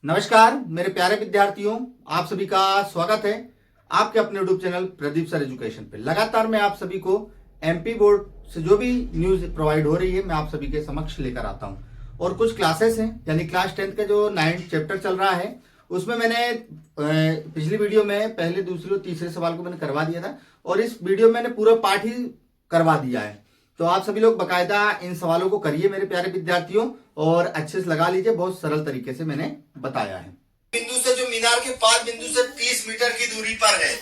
नमस्कार मेरे प्यारे विद्यार्थियों, आप सभी का स्वागत है आपके अपने YouTube channel Pradeep sir education पे। लगातार मैं आप सभी को एमपी बोर्ड से जो भी न्यूज प्रोवाइड हो रही है मैं आप सभी के समक्ष लेकर आता हूं। और कुछ क्लासेस हैं, यानी क्लास 10th का जो 9th चैप्टर चल रहा है उसमें मैंने पिछली वीडियो में पहले, दूसरे और तीसरे सवाल को मैंने करवा दिया था और इस वीडियो में मैंने पूरा पाठ ही करवा दिया है। तो आप सभी लोग बकायदा इन सवालों को करिए मेरे प्यारे विद्यार्थियों और अच्छे से लगा लीजिए। बहुत सरल तरीके से मैंने बताया है। बिंदु से जो मीनार के 5 बिंदु से 30 मीटर की दूरी पर है।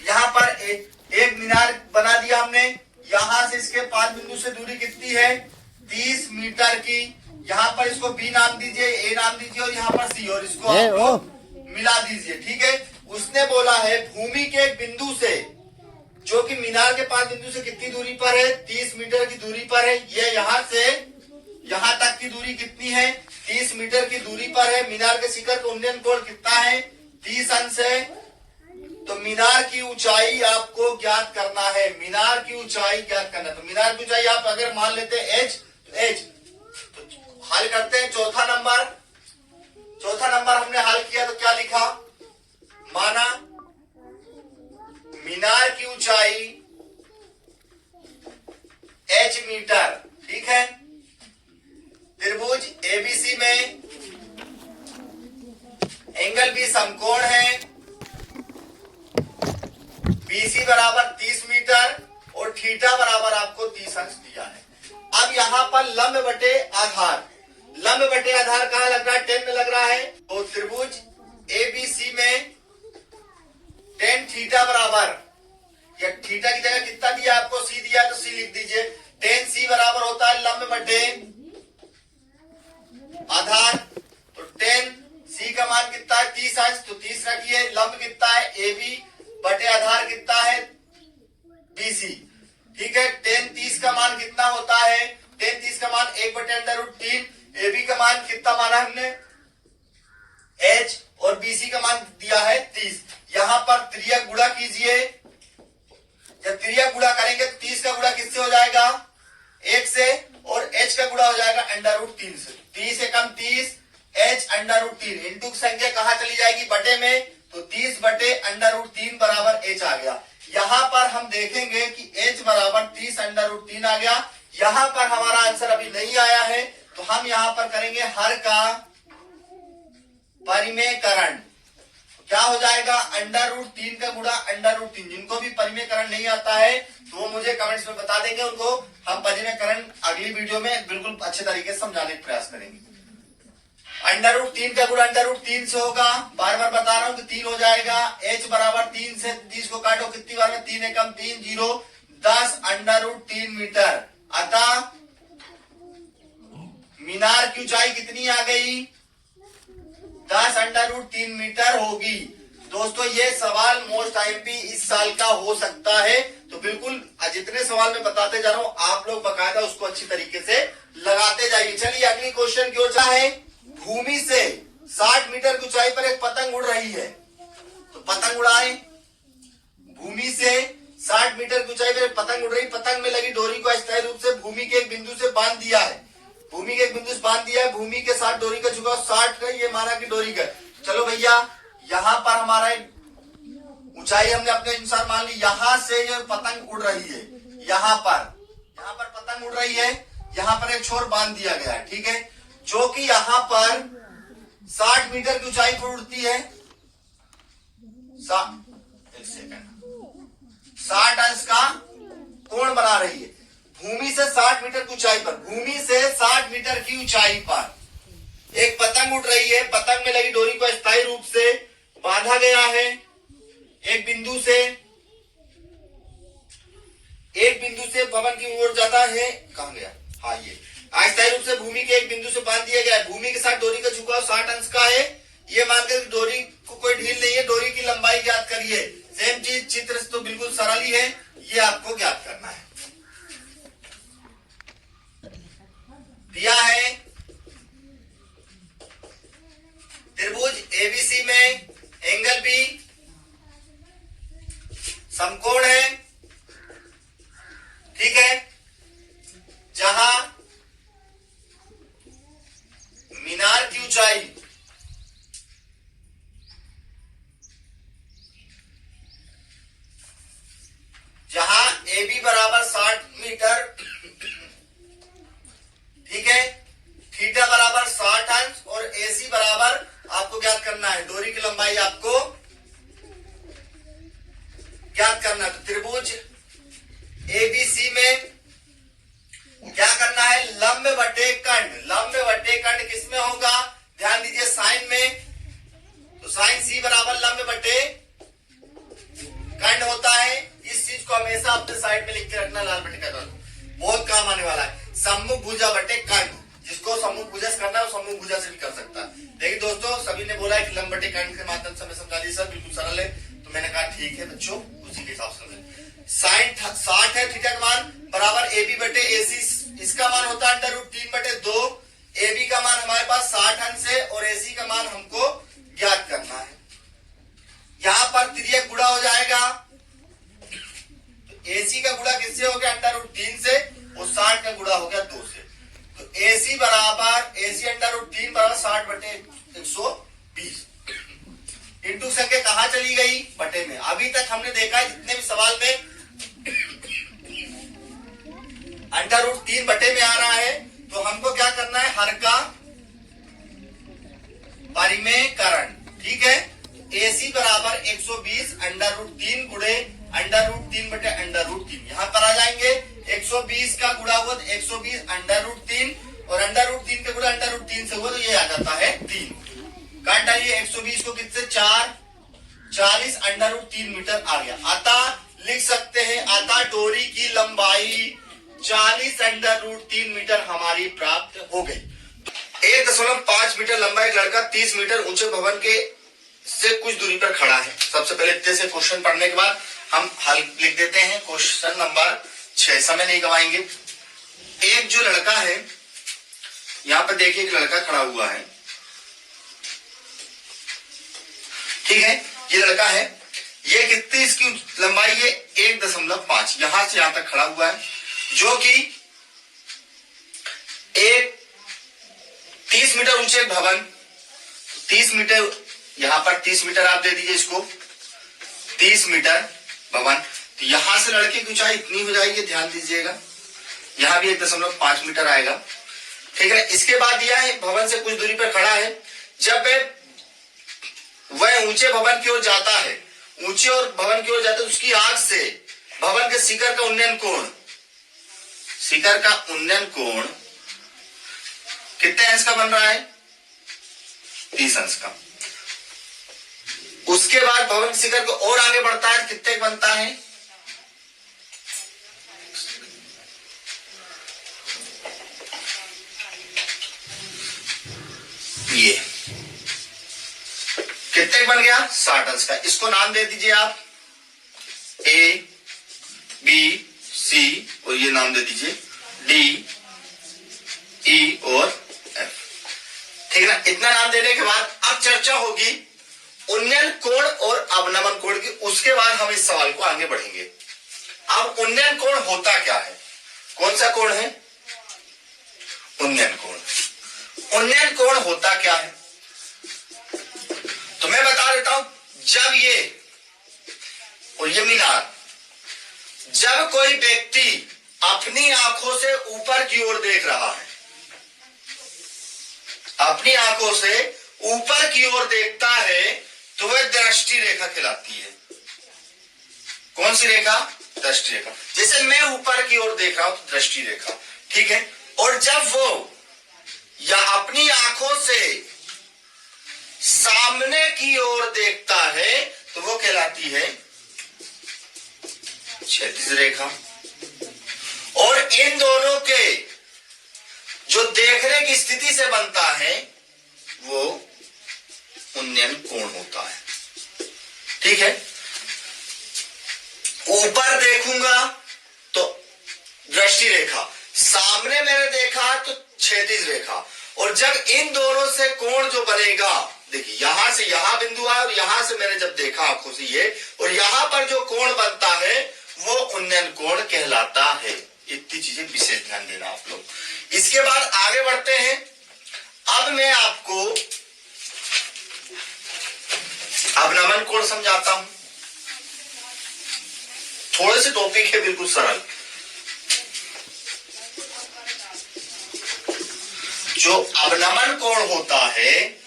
यहाँ पर एक मीनार बना दिया हमने। यहाँ से इसके 5 बिंदु से दूरी कितनी है? 30 मीटर की। यहाँ पर इसको बी नाम दीजिए, ए नाम दीजिए और यहाँ पर सी, और इसको आप मिला दीजिए। ठीक है। उसने बोला है भूमि के एक बिंदु से जो कि मीनार के 5 बिंदु से कितनी दूरी पर है? 30 मीटर की दूरी पर है। ये यहाँ से यहाँ तक की दूरी कितनी है? 30 मीटर की दूरी पर है। मीनार के शिखर का उन्नयन कोण कितना है? 30 अंश है। तो मीनार की ऊंचाई आपको ज्ञात करना है। मीनार की ऊंचाई ज्ञात करना। तो मीनार की ऊंचाई आप अगर मान लेते हैं h, तो h तो हल करते हैं। चौथा नंबर हमने हल किया तो क्या लिखा? माना मीनार की ऊंचाई h मीटर। ठीक है। त्रिभुज एबीसी में एंगल बी समकोण है। बीसी बराबर 30 मीटर और थीटा बराबर आपको 30 अंश दिया है। अब यहां पर लंब बटे आधार कहां लग रहा है? 10 में लग रहा है। तो त्रिभुज एबीसी में tan थीटा बराबर, या थीटा की जगह कितना दिया आपको? सी दिया तो सी लिख दीजिए। tan सी बराबर होता है लंब बटे आधार। तो tan सी का मान कितना है? 30 अंश, तो 30 रखिए। लंब कितना है? AB बटे आधार कितना है? BC। ठीक है। tan 30 का मान कितना होता है? tan 30 का मान 1 बटे √3। AB का मान कितना माना हमने? H, और BC का मान दिया है 30। यहां पर त्रिया गुणा कीजिए। जब त्रिया गुणा करेंगे तो 30 का गुणा किससे हो जाएगा? 1 से, और h का गुणा हो जाएगा √3 से। 30 एकम 30, h √3 इंटू संख्या कहां चली जाएगी? बटे में। तो 30 बटे √3 बराबर h आ गया। यहां पर हम देखेंगे कि h बराबर 30 √3 आ गया। यहां पर हमारा आंसर अभी नहीं आया है, तो हम यहां पर करेंगे हर का परिमेयकरण। क्या हो जाएगा? √3 का गुणा √3। जिनको भी परिमेयकरण नहीं आता है तो वो मुझे कमेंट्स में बता देंगे, उनको हम परिमेयकरण अगली वीडियो में बिल्कुल अच्छे तरीके से समझाने का प्रयास करेंगे। √3 का गुणा √3 से होगा। बार बार बता रहा हूं कि 3 हो जाएगा। h बराबर 3 से 30 को काटो कितनी बार में? 3 एकम 3, 0, 10 √3 मीटर। अतः मीनार की ऊंचाई कितनी आ गई? 10 √3 मीटर होगी। दोस्तों ये सवाल मोस्ट आईएमपी इस साल का हो सकता है, तो बिल्कुल जितने सवाल मैं बताते जा रहा हूं आप लोग बकायदा उसको अच्छी तरीके से लगाते जाइए। चलिए अगली क्वेश्चन की ओर है। भूमि से 60 मीटर की ऊंचाई पर एक पतंग उड़ रही है, तो पतंग उड़ाएं। भूमि से 60 मीटर की ऊंचाई पर एक पतंग उड़ रही। पतंग में लगी डोरी को अस्थायी रूप से भूमि के एक बिंदु से बांध दिया है। भूमि के एक बिंदु से बांध दिया है। भूमि के साथ डोरी का झुकाव 60 है, ये माना कि डोरी का। चलो भैया, यहां पर हमारा ऊंचाई हमने अपने अनुसार मान ली। यहां से ये पतंग उड़ रही है, यहां पर पतंग उड़ रही है। यहां पर एक छोर बांध दिया गया है। ठीक है। जो कि यहां पर 60 मीटर की ऊंचाई पर उड़ती है। एक सेकंड, 60 अंश का कोण बना रही है। भूमि से 60 मीटर की ऊंचाई पर, भूमि से 60 मीटर की ऊंचाई पर एक पतंग उड़ रही है। पतंग में लगी डोरी को अस्थायी रूप से बांधा गया है। एक बिंदु से भवन की ओर जाता है। कहां गया? हाँ, ये अस्थायी रूप से भूमि के एक बिंदु से बांध दिया गया है। भूमि के साथ डोरी का झुकाव 60 अंश का है। ये मानकर डोरी को कोई ढील नहीं है। डोरी की लंबाई ज्ञात करिए। सेम चीज, चित्र तो बिल्कुल सरल ही है, ये आपको ज्ञात करना है। दिया है त्रिभुज एबीसी में एंगल बी समकोण है। ठीक है। जहां मीनार की ऊंचाई लिख के रखना लाल बटे का बहुत काम आने वाला है। सम्मुख भुजा बटे कंठ, जिसको सम्मुख भुजा से करना है वो सम्मुख भुजा से भी कर सकता है। देखिए दोस्तों, सभी ने बोला है कि लंब बटे कंठ के माध्यम से हमें समझा दी सर, बिल्कुल सरल है, तो मैंने कहा ठीक है बच्चों, उसी के हिसाब से 60 है थीटा का मान बराबर ए बी बटे ए सी, इसका मान होता है अंडर रूट 3/2। ए बी का मान हमारे पास 60 अंश है और ए सी का मान हमको ज्ञात करना है। यहां पर तिर्यक गुणा हो जाएगा, तो ए सी का गुणा किससे हो गया? अंडर रूट 3 से, और 60 का गुणा हो गया 2 से। तो ए सी बराबर ए सी अंडर रूट 3 बराबर 60/120। इंटू संख्या कहां चली गई? बटे में। अभी तक हमने देखा है जितने भी सवाल में अंडर रूट 3 बटे में आ रहा है, तो हमको क्या करना है? हर का परिमेयकरण, ठीक है। ए सी बराबर 120 अंडर रूट 3 गुणे अंडर रूट 3 बटे अंडर रूट 3। यहां पर आ जाएंगे 120 का गुणा हुआ तो 120 अंडर रूट 3 और अंडर रूट 3 का गुणा अंडर रूट 3 से हुआ तो ये आ जाता है 3। काट डालिए 120 को किससे? 4, 40 अंडर रूट 3 मीटर आ गया। अतः लिख सकते हैं, अतः डोरी की लंबाई 40 अंडर रूट 3 मीटर हमारी प्राप्त हो गई। 1.5 मीटर लंबा एक लड़का 30 मीटर ऊंचे भवन के से कुछ दूरी पर खड़ा है। सबसे पहले इतने से क्वेश्चन पढ़ने के बाद हम हल लिख देते हैं। क्वेश्चन नंबर 6, समय नहीं गवाएंगे। एक जो लड़का है, यहां पर देखिए एक लड़का खड़ा हुआ है, ठीक है, ये लड़का है, ये कितनी इसकी लंबाई है? 1.5, यहां से यहां तक खड़ा हुआ है, जो कि एक 30 मीटर ऊंचे भवन, 30 मीटर, यहां पर 30 मीटर आप दे दीजिए इसको, 30 मीटर भवन, तो यहां से लड़के की ऊंचाई इतनी हो जाएगी, ध्यान दीजिएगा, यहां भी 1.5 मीटर आएगा, ठीक है। इसके बाद दिया है भवन से कुछ दूरी पर खड़ा है, जब वह ऊंचे भवन की ओर जाता है, ऊंचे और भवन की ओर जाता है, तो उसकी आंख से भवन के शिखर का उन्नयन कोण, शिखर का उन्नयन कोण कितने अंश का बन रहा है? 30 अंश का। उसके बाद भवन के शिखर को और आगे बढ़ता है, कितने बनता है? ये कितने बन गया? 60 अंश का। इसको नाम दे दीजिए आप ए बी सी, और ये नाम दे दीजिए डी ई और एफ, ठीक है ना। इतना नाम देने के बाद अब चर्चा होगी उन्नयन कोण और अवनमन कोण की। उसके बाद हम इस सवाल को आगे बढ़ेंगे। अब उन्नयन कोण होता क्या है? कौन सा कोण है? उन्नयन कोण। उन्नयन कोण होता क्या है तो मैं बता देता हूं। जब ये और ये मीनार, जब कोई व्यक्ति अपनी आंखों से ऊपर की ओर देख रहा है, अपनी आंखों से ऊपर की ओर देखता है, तो वह दृष्टि रेखा कहलाती है। कौन सी रेखा? दृष्टि रेखा। जैसे मैं ऊपर की ओर देख रहा हूं तो दृष्टि रेखा, ठीक है। और जब वो या अपनी आंखों से सामने की ओर देखता है तो वो कहलाती है क्षैतिज रेखा। और इन दोनों के जो देखने की स्थिति से बनता है वो उन्नयन कोण होता है, ठीक है। ऊपर देखूंगा तो दृष्टि रेखा, सामने मैंने देखा तो क्षैतिज रेखा। और जब इन दोनों से कोण जो बनेगा, देखिए यहां से यहां बिंदु आया और यहां से मैंने जब देखा आंखों से ये, और यहां पर जो कोण बनता है वो उन्नयन कोण कहलाता है। इतनी चीजें विशेष ध्यान देना आप लोग। इसके बाद आगे बढ़ते हैं। अब मैं आपको अवनमन कोण समझाता हूं। थोड़े से टॉपिक है, बिल्कुल सरल। जो अवनमन कोण होता है,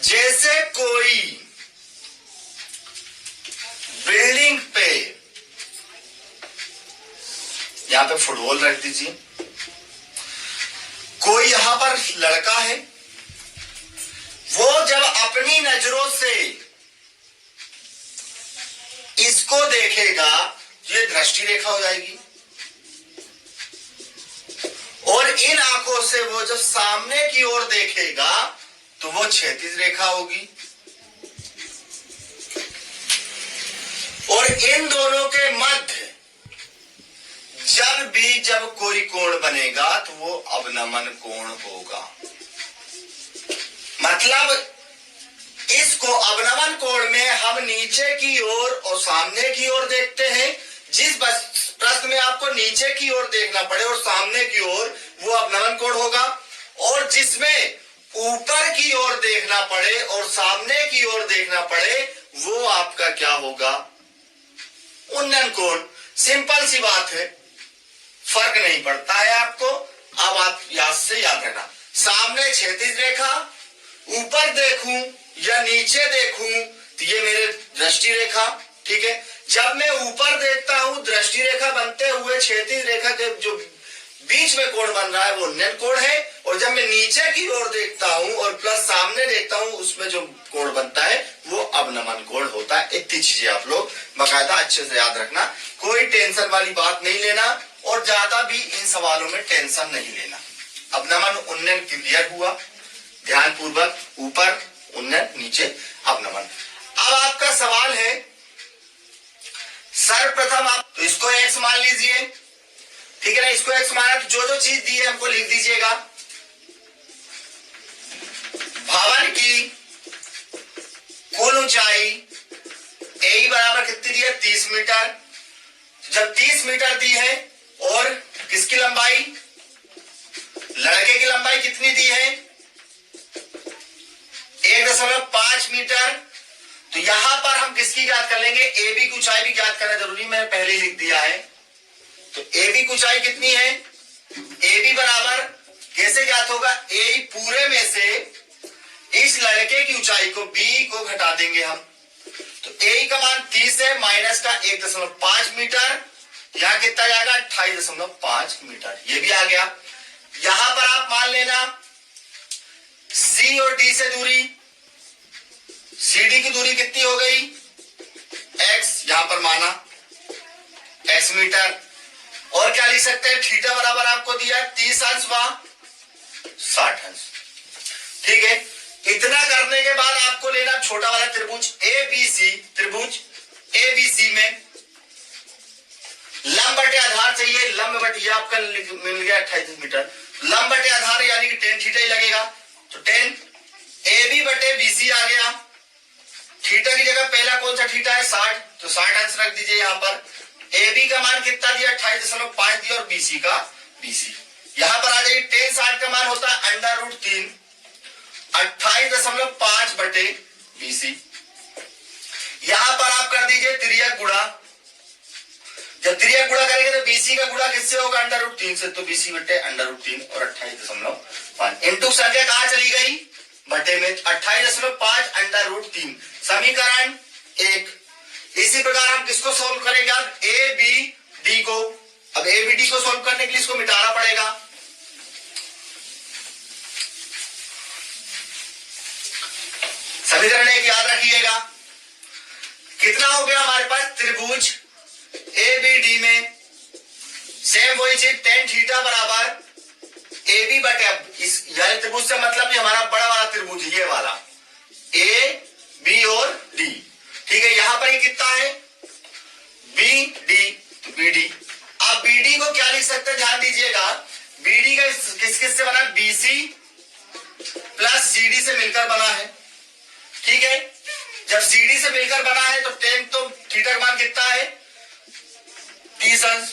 जैसे कोई बिल्डिंग पे, यहां पे फुटबॉल रख दीजिए, कोई यहां पर लड़का है, वो जब अपनी नजरों से इसको देखेगा ये दृष्टि रेखा हो जाएगी। और इन आंखों से वो जब सामने की ओर देखेगा तो वो क्षैतिज रेखा होगी। और इन दोनों के मध्य जब कोई कोण बनेगा तो वो अवनमन कोण होगा। मतलब इसको अवनमन कोण में हम नीचे की ओर और सामने की ओर देखते हैं। जिस प्रश्न में आपको नीचे की ओर देखना पड़े और सामने की ओर, वो अवनमन कोण होगा। और जिसमें ऊपर की ओर देखना पड़े और सामने की ओर देखना पड़े, वो आपका क्या होगा? उन्नयन कोण। सिंपल सी बात है, फर्क नहीं पड़ता है आपको। अब आप याद रखना, सामने क्षैतिज रेखा, ऊपर देखूं या नीचे देखूं तो ये मेरे दृष्टि रेखा, ठीक है। जब मैं ऊपर देखता हूं, दृष्टि रेखा बनते हुए क्षैतिज रेखा के जो बीच में कोण बन रहा है वो उन्नयन कोण है। और जब मैं नीचे की ओर देखता हूं और प्लस सामने देखता हूं, उसमें जो कोण बनता है वो अवनमन कोण होता है। इतनी चीजें आप लोग बाकायदा अच्छे से याद रखना, कोई टेंशन वाली बात नहीं लेना और ज्यादा भी इन सवालों में टेंशन नहीं लेना। अवनमन उन्नयन क्लियर हुआ, ध्यान पूर्वक, ऊपर उन्नयन, नीचे अवनमन। अब आपका सवाल है, सर्वप्रथम आप तो इसको एक्स मान लीजिए, ठीक है ना। इसको एक्स माना तो जो जो चीज दी है हमको लिख दीजिएगा। भवन की कुल ऊंचाई ए बराबर कितनी दी है? 30 मीटर। जब 30 मीटर दी है और किसकी लंबाई, लड़के की लंबाई कितनी दी है? 1.5 मीटर। तो यहां पर हम किसकी ज्ञात कर लेंगे? ए बी की ऊंचाई भी ज्ञात करना जरूरी, मैंने पहले ही लिख दिया है। तो ए बी की ऊंचाई कितनी है? ए बी बराबर कैसे ज्ञात होगा? ए पूरे में से इस लड़के की ऊंचाई को बी को घटा देंगे हम। तो ए का मान 30 है, माइनस का 1.5 मीटर, यहां कितना जाएगा? 28.5 मीटर। ये भी आ गया। यहां पर आप मान लेना सी और डी से दूरी, सी डी की दूरी कितनी हो गई? एक्स, यहां पर माना एक्स मीटर। और क्या लिख सकते हैं? थीटा बराबर आपको दिया 30 अंश व 60 अंश, ठीक है। इतना करने के बाद आपको लेना छोटा वाला त्रिभुज एबीसी। त्रिभुज एबीसी में लंब बटे आधार चाहिए। लंब बटे आपका मिल गया 28 मीटर। लंब बटे आधार यानी कि tan थीटा ही लगेगा। तो tan AB बटे BC आ गया। थीटा की जगह पहला कौन सा थीटा है? 60, तो 60 अंश रख दीजिए यहाँ पर। AB का मान कितना दिया? 28.5 दिया। और BC का BC यहां पर आ जाइए। tan 60 का मान होता है √3, 28.5 बटे BC। यहां पर आप कर दीजिए त्रियक गुणा। जब त्रियक गुणा करेंगे तो BC का गुणा किससे होगा? √3 से। तो BC बटे √3 और 28.5 इंटू संख्या कहां चली गई? बटे में। 28.5 √3 समीकरण 1। इसी प्रकार हम किसको सोल्व करेंगे? अब ए बी डी को। अब ए बी डी को सोल्व करने के लिए इसको मिटाना पड़ेगा। समीकरण 1 याद रखिएगा। कितना हो गया हमारे पास? त्रिभुज ए बी डी में सेम वही चीज tan थीटा बराबर ए बी बटे, अब इस त्रिभुज से मतलब ये हमारा बड़ा वाला त्रिभुज, ये वाला ए बी और डी, ठीक है। यहां पर ये कितना है? बी डी, तो बी डी। अब बी डी को क्या लिख सकते हैं? ध्यान दीजिएगा, बी डी का किस से बना? BC प्लस CD से मिलकर बना है, ठीक है। जब CD से मिलकर बना है तो tan तो थीटा का मान कितना है? 30 अंश।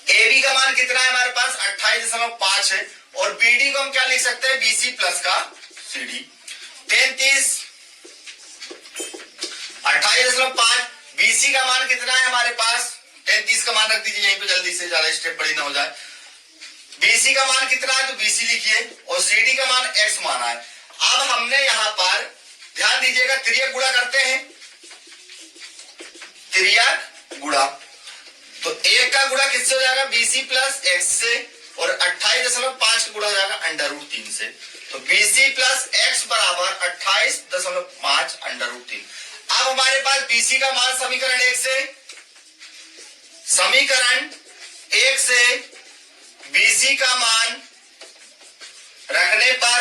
AB का मान कितना है हमारे पास? 28.5 है। और BD को हम क्या लिख सकते हैं? BC प्लस का CD। 33 28.5। BC का मान कितना है हमारे पास? 33 का मान रख दीजिए यहीं पे जल्दी से, ज्यादा स्टेप बड़ी ना हो जाए। BC का मान कितना है? तो BC लिखिए। और CD का मान X माना है। अब हमने यहां पर ध्यान दीजिएगा, त्रियक गुणा करते हैं। त्रियक गुणा तो 1 का गुणा किससे हो जाएगा? BC प्लस X से। और 28.5 का गुणा हो जाएगा √3 से। तो BC प्लस X बराबर 28.5 √3। अब हमारे पास BC का मान समीकरण 1 से समीकरण 1 से BC का मान रखने पर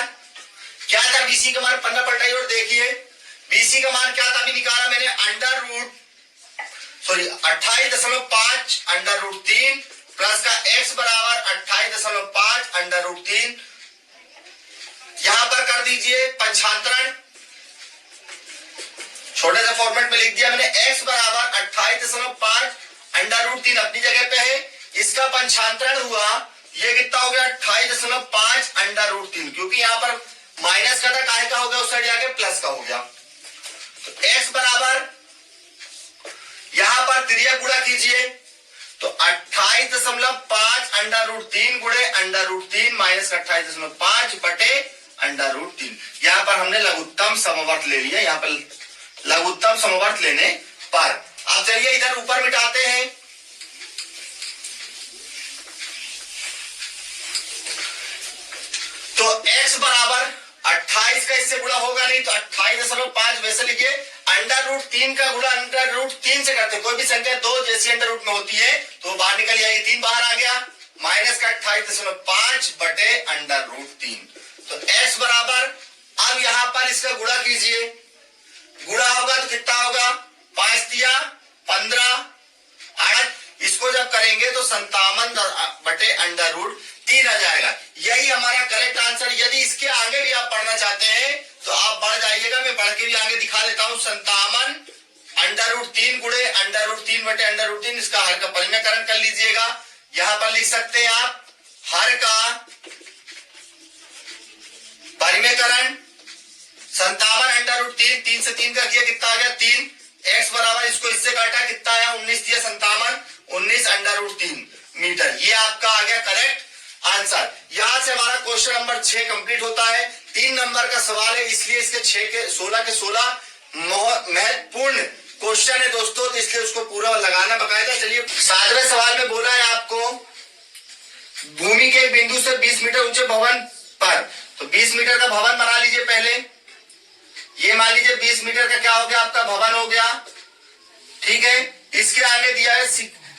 क्या था, BC का मान पन्ना पलटाइए और देखिए BC का मान क्या था, अभी निकाला मैंने, 28.5 √3 प्लस का x बराबर 28.5 √3। यहां पर कर दीजिए पंचांतरण, छोटे से फॉर्मेट में लिख दिया मैंने, x बराबर 28.5 √3 अपनी जगह पे है, इसका पंचांतरण हुआ, ये कितना हो गया 28.5 √3, क्योंकि यहां पर माइनस का था, काहे का हो गया, उस साइड आके प्लस का हो गया। तो x बराबर, यहां पर त्रिया गुणा कीजिए तो 28.5 √3 गुणे √3 माइनस 28.5 बटे √3। यहां पर हमने लघुत्तम समवर्त ले लिया, यहां पर लघुत्तम समवर्त लेने पर अब चलिए इधर ऊपर मिटाते हैं। तो x बराबर 28 का इससे गुणा होगा नहीं, तो 28.5 वैसे लिखिए, √3 का गुणा √3 से करते, कोई भी संख्या 2 जैसी √ में होती है तो बाहर निकल जाएगी, 3 बाहर आ गया, माइनस का 28.5 बटे √3। तो x बराबर, अब यहां पर इसका गुणा कीजिए, गुणा होगा तो कितना होगा, 5 दिया 15, 8, इसको जब करेंगे तो 57 बटे √3 आ जाएगा। यही हमारा करेक्ट आंसर। यदि इसके आगे भी आप पढ़ना चाहते हैं तो आप बढ़ जाइएगा, मैं बढ़ के भी आगे दिखा देता हूं। 57 √3 गुणे √3 बटे √3, इसका हर का परिमेयकरण कर लीजिएगा। यहां पर लिख सकते हैं आप हर का परिमेयकरण 57 √3, 3 से 3 का किया, कितना आ गया 3। x बराबर, इसको इससे काटा, कितना आया 19 दिया 57, 19 √3 मीटर। ये आपका आ गया करेक्ट आंसर। यहां से हमारा क्वेश्चन नंबर 6 कंप्लीट होता है। 3 नंबर का सवाल है, इसलिए इसके 16 के 16 महत्वपूर्ण क्वेश्चन है दोस्तों, तो इसलिए उसको पूरा लगाना बकायदा। चलिए 7वें सवाल में बोला है आपको, भूमि के बिंदु से 20 मीटर ऊंचे भवन पर, तो 20 मीटर का भवन बना लीजिए पहले। ये मान लीजिए 20 मीटर का क्या हो गया, आपका भवन हो गया, ठीक है। इसके आगे दिया है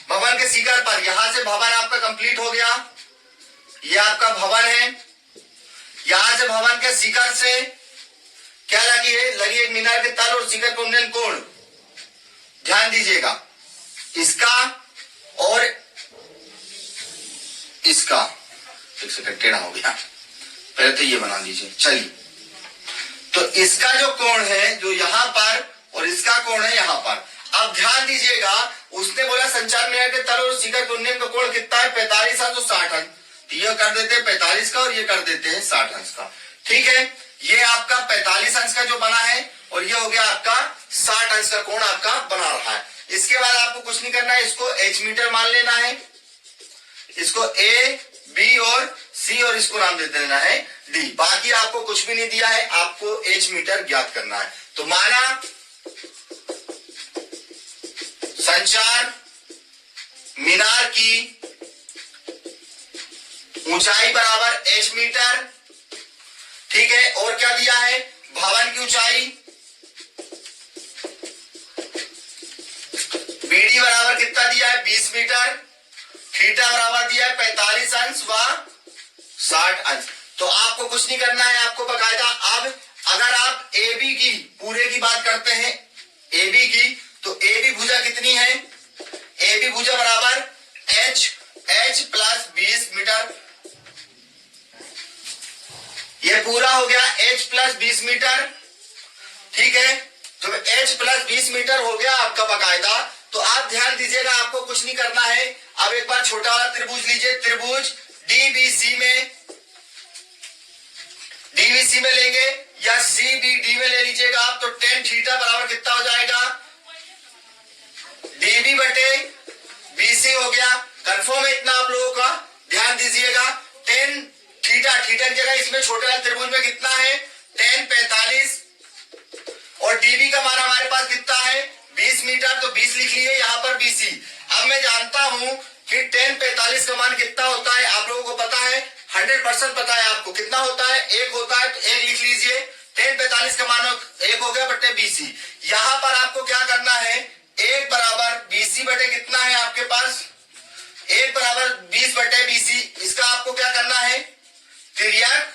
भवन के शिखर पर, यहां से भवन आपका कंप्लीट हो गया, ये आपका भवन है। यहां से भवन के शिखर से क्या लगी है, लगी एक मीनार के तल और शिखर के उन्नयन कोण, ध्यान दीजिएगा, इसका और इसका, एक सेकंड टेढ़ा हो गया, पहले तो ये बना दीजिए। चलिए, तो इसका जो कोण है जो यहां पर, और इसका कोण है यहां पर। अब ध्यान दीजिएगा, उसने बोला संचार मीनार के तल और शिखर के उन्नयन का कोण कितना है, 45 अंश और 60 अंश। ये कर देते हैं 45 का और ये कर देते हैं 60 अंश का, ठीक है। ये आपका 45 अंश का जो बना है और ये हो गया आपका 60 अंश का कोण आपका बना रहा है। इसके बाद आपको कुछ नहीं करना है, इसको h मीटर मान लेना है, इसको A, B और C और इसको नाम दे देना है D। बाकी आपको कुछ भी नहीं दिया है, आपको h मीटर ज्ञात करना है। तो माना संचार मीनार की ऊंचाई बराबर h मीटर, ठीक है। और क्या दिया है, भवन की ऊंचाई BD बराबर कितना दिया है 20 मीटर, थीटा बराबर दिया है 45 अंश व 60 अंश। तो आपको कुछ नहीं करना है, आपको बकायदा। अब अगर आप AB की पूरे की बात करते हैं, AB की, तो AB भुजा कितनी है, AB भुजा बराबर H प्लस 20 मीटर, ये पूरा हो गया H प्लस 20 मीटर, ठीक है। जब H प्लस 20 मीटर हो गया आपका बकायदा, तो आप ध्यान दीजिएगा, आपको कुछ नहीं करना है। अब एक बार छोटा वाला त्रिभुज लीजिए, त्रिभुज DBC में लेंगे या CBD में ले लीजिएगा आप, तो tan थीटा बराबर कितना हो जाएगा, DB बटे BC हो गया। कंफर्म है इतना आप लोगों का, ध्यान दीजिएगा। tan थीटा की जगह इसमें छोटे वाले त्रिभुज में कितना है, tan 45 और DB का मान हमारे पास कितना है 20 मीटर, तो 20 लिख लिए यहाँ पर BC। अब मैं जानता हूं कि tan 45 का मान कितना होता है, आप लोगों को पता है, 100% पता है आपको कितना होता है, 1 होता है, तो 1 लिख लीजिए। tan 45 का मान 1 हो गया बटे BC। यहां पर आपको क्या करना है, 1 बराबर BC बटे कितना है आपके पास, 1 बराबर 20 बटे BC। इसका आपको क्या करना है, तिर्यक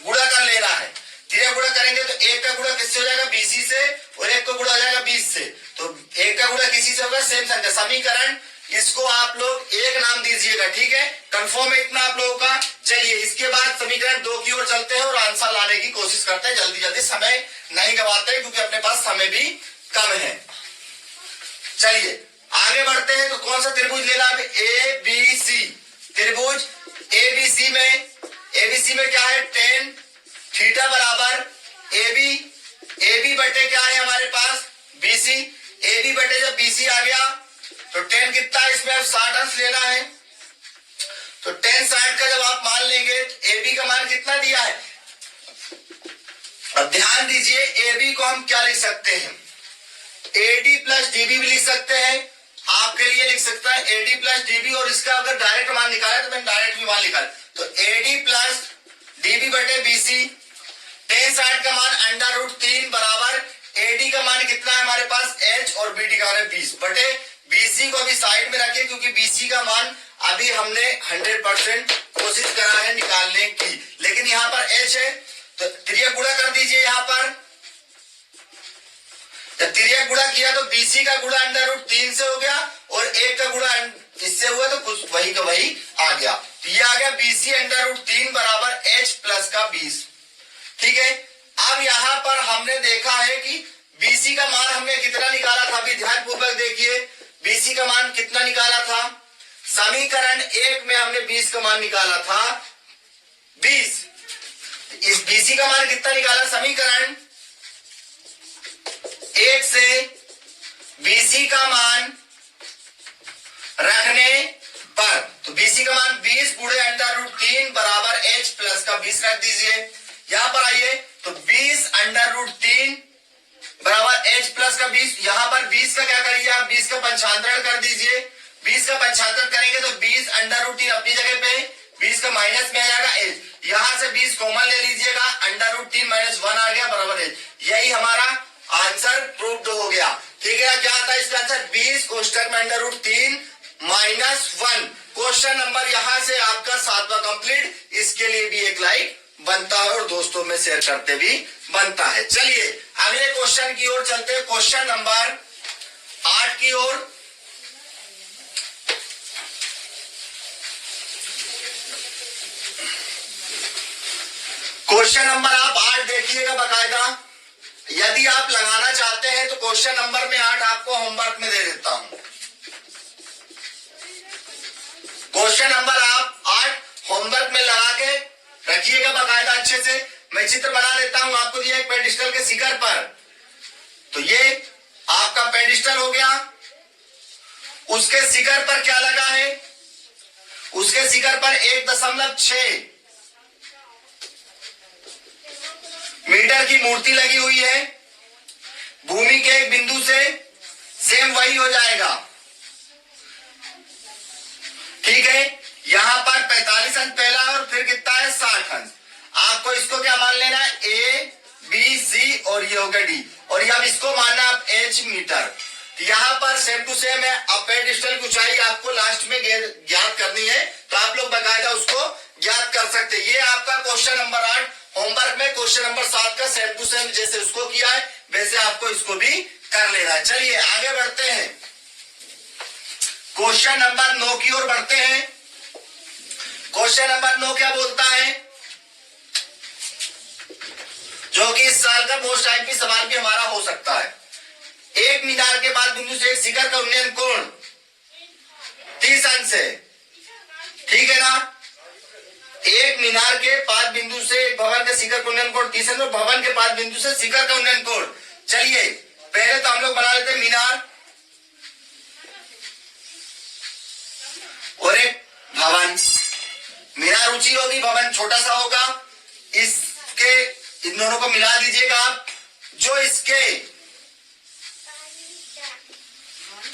गुणा कर लेना है। तिर्यक गुणा करेंगे तो 1 का गुणा किससे हो जाएगा, BC से, और 1 का गुणा हो जाएगा 20 से। तो 1 का गुणा किसी से होगा, सेम संख्या, समीकरण। इसको आप लोग 1 नाम दीजिएगा, ठीक है। कंफर्म है इतना आप लोगों का। चलिए इसके बाद समीकरण 2 की ओर चलते हैं और आंसर लाने की कोशिश करते हैं जल्दी जल्दी, समय नहीं गवाते क्योंकि अपने पास समय भी कम है। चलिए आगे बढ़ते हैं। तो कौन सा त्रिभुज लेना है, ABC त्रिभुज। ABC में क्या है, tan थीटा बराबर AB बटे क्या है हमारे पास, BC। AB बटे जब BC आ गया तो tan कितना है इसमें, अब 60 अंश लेना है। तो tan 60 का जब आप मान लेंगे तो AB का मान कितना दिया है। अब ध्यान दीजिए, AB को हम क्या लिख सकते हैं, AD प्लस DB भी लिख सकते हैं। आपके लिए लिख सकता है AD प्लस DB, और इसका अगर डायरेक्ट मान निकाला तो मैंने डायरेक्ट भी मान निकाला। तो AD प्लस DB बटे BC। tan 60 का मान √3 बराबर AD का मान कितना है हमारे पास H, और BD का मान है 20 बटे BC को अभी साइड में रखिए क्योंकि BC का मान अभी हमने 100% कोशिश करा है निकालने की, लेकिन यहाँ पर H है। तो तिर्यक गुणा कर दीजिए यहाँ पर। जब तिर्यक गुणा किया तो BC का गुणा √3 से हो गया और 1 का गुणा इससे हुआ तो कुछ वही का वही आ गया। तो ये आ गया BC √3 बराबर H प्लस का 20, ठीक है। अब यहाँ पर हमने देखा है कि BC का मान हमने कितना निकाला था, अभी ध्यानपूर्वक देखिए। BC का मान कितना निकाला था, समीकरण 1 में हमने 20 का मान निकाला था 20। इस BC का मान कितना निकाला, समीकरण 1 से BC का मान रखने पर, तो BC का मान 20 गुणे √3 बराबर H प्लस का 20 रख दीजिए। यहां पर आइए तो 20 √3 बराबर H प्लस का 20। यहां पर 20 का क्या करिए आप, 20 का पंचांतरण कर दीजिए। 20 का पंचांतरण करेंगे तो 20 √3 अपनी जगह पे, 20 का माइनस में आ जाएगा H। यहां से 20 कॉमन ले लीजिएगा, √3 - 1 आ गया बराबर H। यही हमारा आंसर प्रूव्ड हो गया, ठीक है। क्या आता है इसका आंसर, 20 कोष्टक में √3 - 1। क्वेश्चन नंबर यहां से आपका 7वां कंप्लीट। इसके लिए भी एक लाइक बनता है और दोस्तों में शेयर करते भी बनता है। चलिए अगले क्वेश्चन की ओर चलते हैं, क्वेश्चन नंबर 8 की ओर। क्वेश्चन नंबर आप 8 देखिएगा बकायदा। यदि आप लगाना चाहते हैं तो क्वेश्चन नंबर में 8 आपको होमवर्क में दे देता हूं। क्वेश्चन नंबर आप 8 होमवर्क में लगा के रखिएगा बकायदा अच्छे से। मैं चित्र बना लेता हूं आपको दिया एक पेडिस्टल के शिखर पर। तो ये आपका पेडिस्टल हो गया, उसके शिखर पर क्या लगा है, उसके शिखर पर 1.6 मीटर की मूर्ति लगी हुई है। भूमि के एक बिंदु से सेम वही हो जाएगा, ठीक है। यहां पर 45 अंश पहला और फिर कितना है 60 अंश। आपको इसको क्या मान लेना है, A B C और ये हो गया D, और ये अब इसको मानना आप H मीटर। यहां पर सेम टू सेम है। अब पेडिस्टल की ऊंचाई आपको लास्ट में ज्ञात करनी है, तो आप लोग बकायदा उसको ज्ञात कर सकते हैं। ये आपका क्वेश्चन नंबर 8 होमवर्क में। क्वेश्चन नंबर 7 का सेम टू सेम जैसे उसको किया है वैसे आपको इसको भी कर लेना है। चलिए आगे बढ़ते हैं, क्वेश्चन नंबर 9 की ओर बढ़ते हैं। क्वेश्चन नंबर 9 क्या बोलता है, जो कि इस साल का मोस्ट आईएमपी सवाल भी हमारा हो सकता है। एक मीनार के बाद बिंदु से एक शिखर का उन्नयन कोण 30 अंश है, ठीक है ना। एक मीनार के पाद बिंदु से एक भवन के शिखर का उन्नयन कोण 30 अंश और भवन के पाद बिंदु से शिखर का उन्नयन कोण। चलिए पहले तो हम लोग बना लेते हैं मीनार और एक भवन। मीनार ऊंची होगी, भवन छोटा सा होगा। इसके इन दोनों को मिला दीजिएगा आप।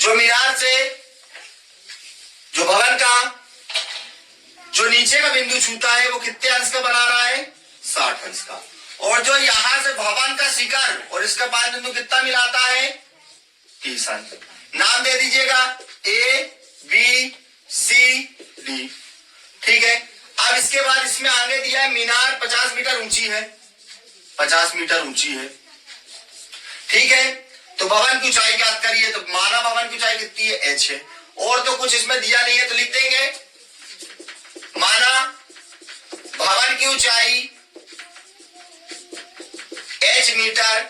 जो मीनार से जो भवन का जो नीचे का बिंदु छूता है वो कितने अंश का बना रहा है, 60 अंश का। और जो यहां से भवन का शिखर और इसका पाद बिंदु कितना मिलाता है, 30 अंश। नाम दे दीजिएगा ए बी सी डी। ठीक है, अब इसके बाद इसमें आगे दिया है मीनार 50 मीटर ऊंची है, 50 मीटर ऊंची है। ठीक है, तो भवन की ऊंचाई ज्ञात करिए। तो माना भवन की ऊंचाई कितनी है, h है। और तो कुछ इसमें दिया नहीं है, तो लिख देंगे माना भवन की ऊंचाई h मीटर।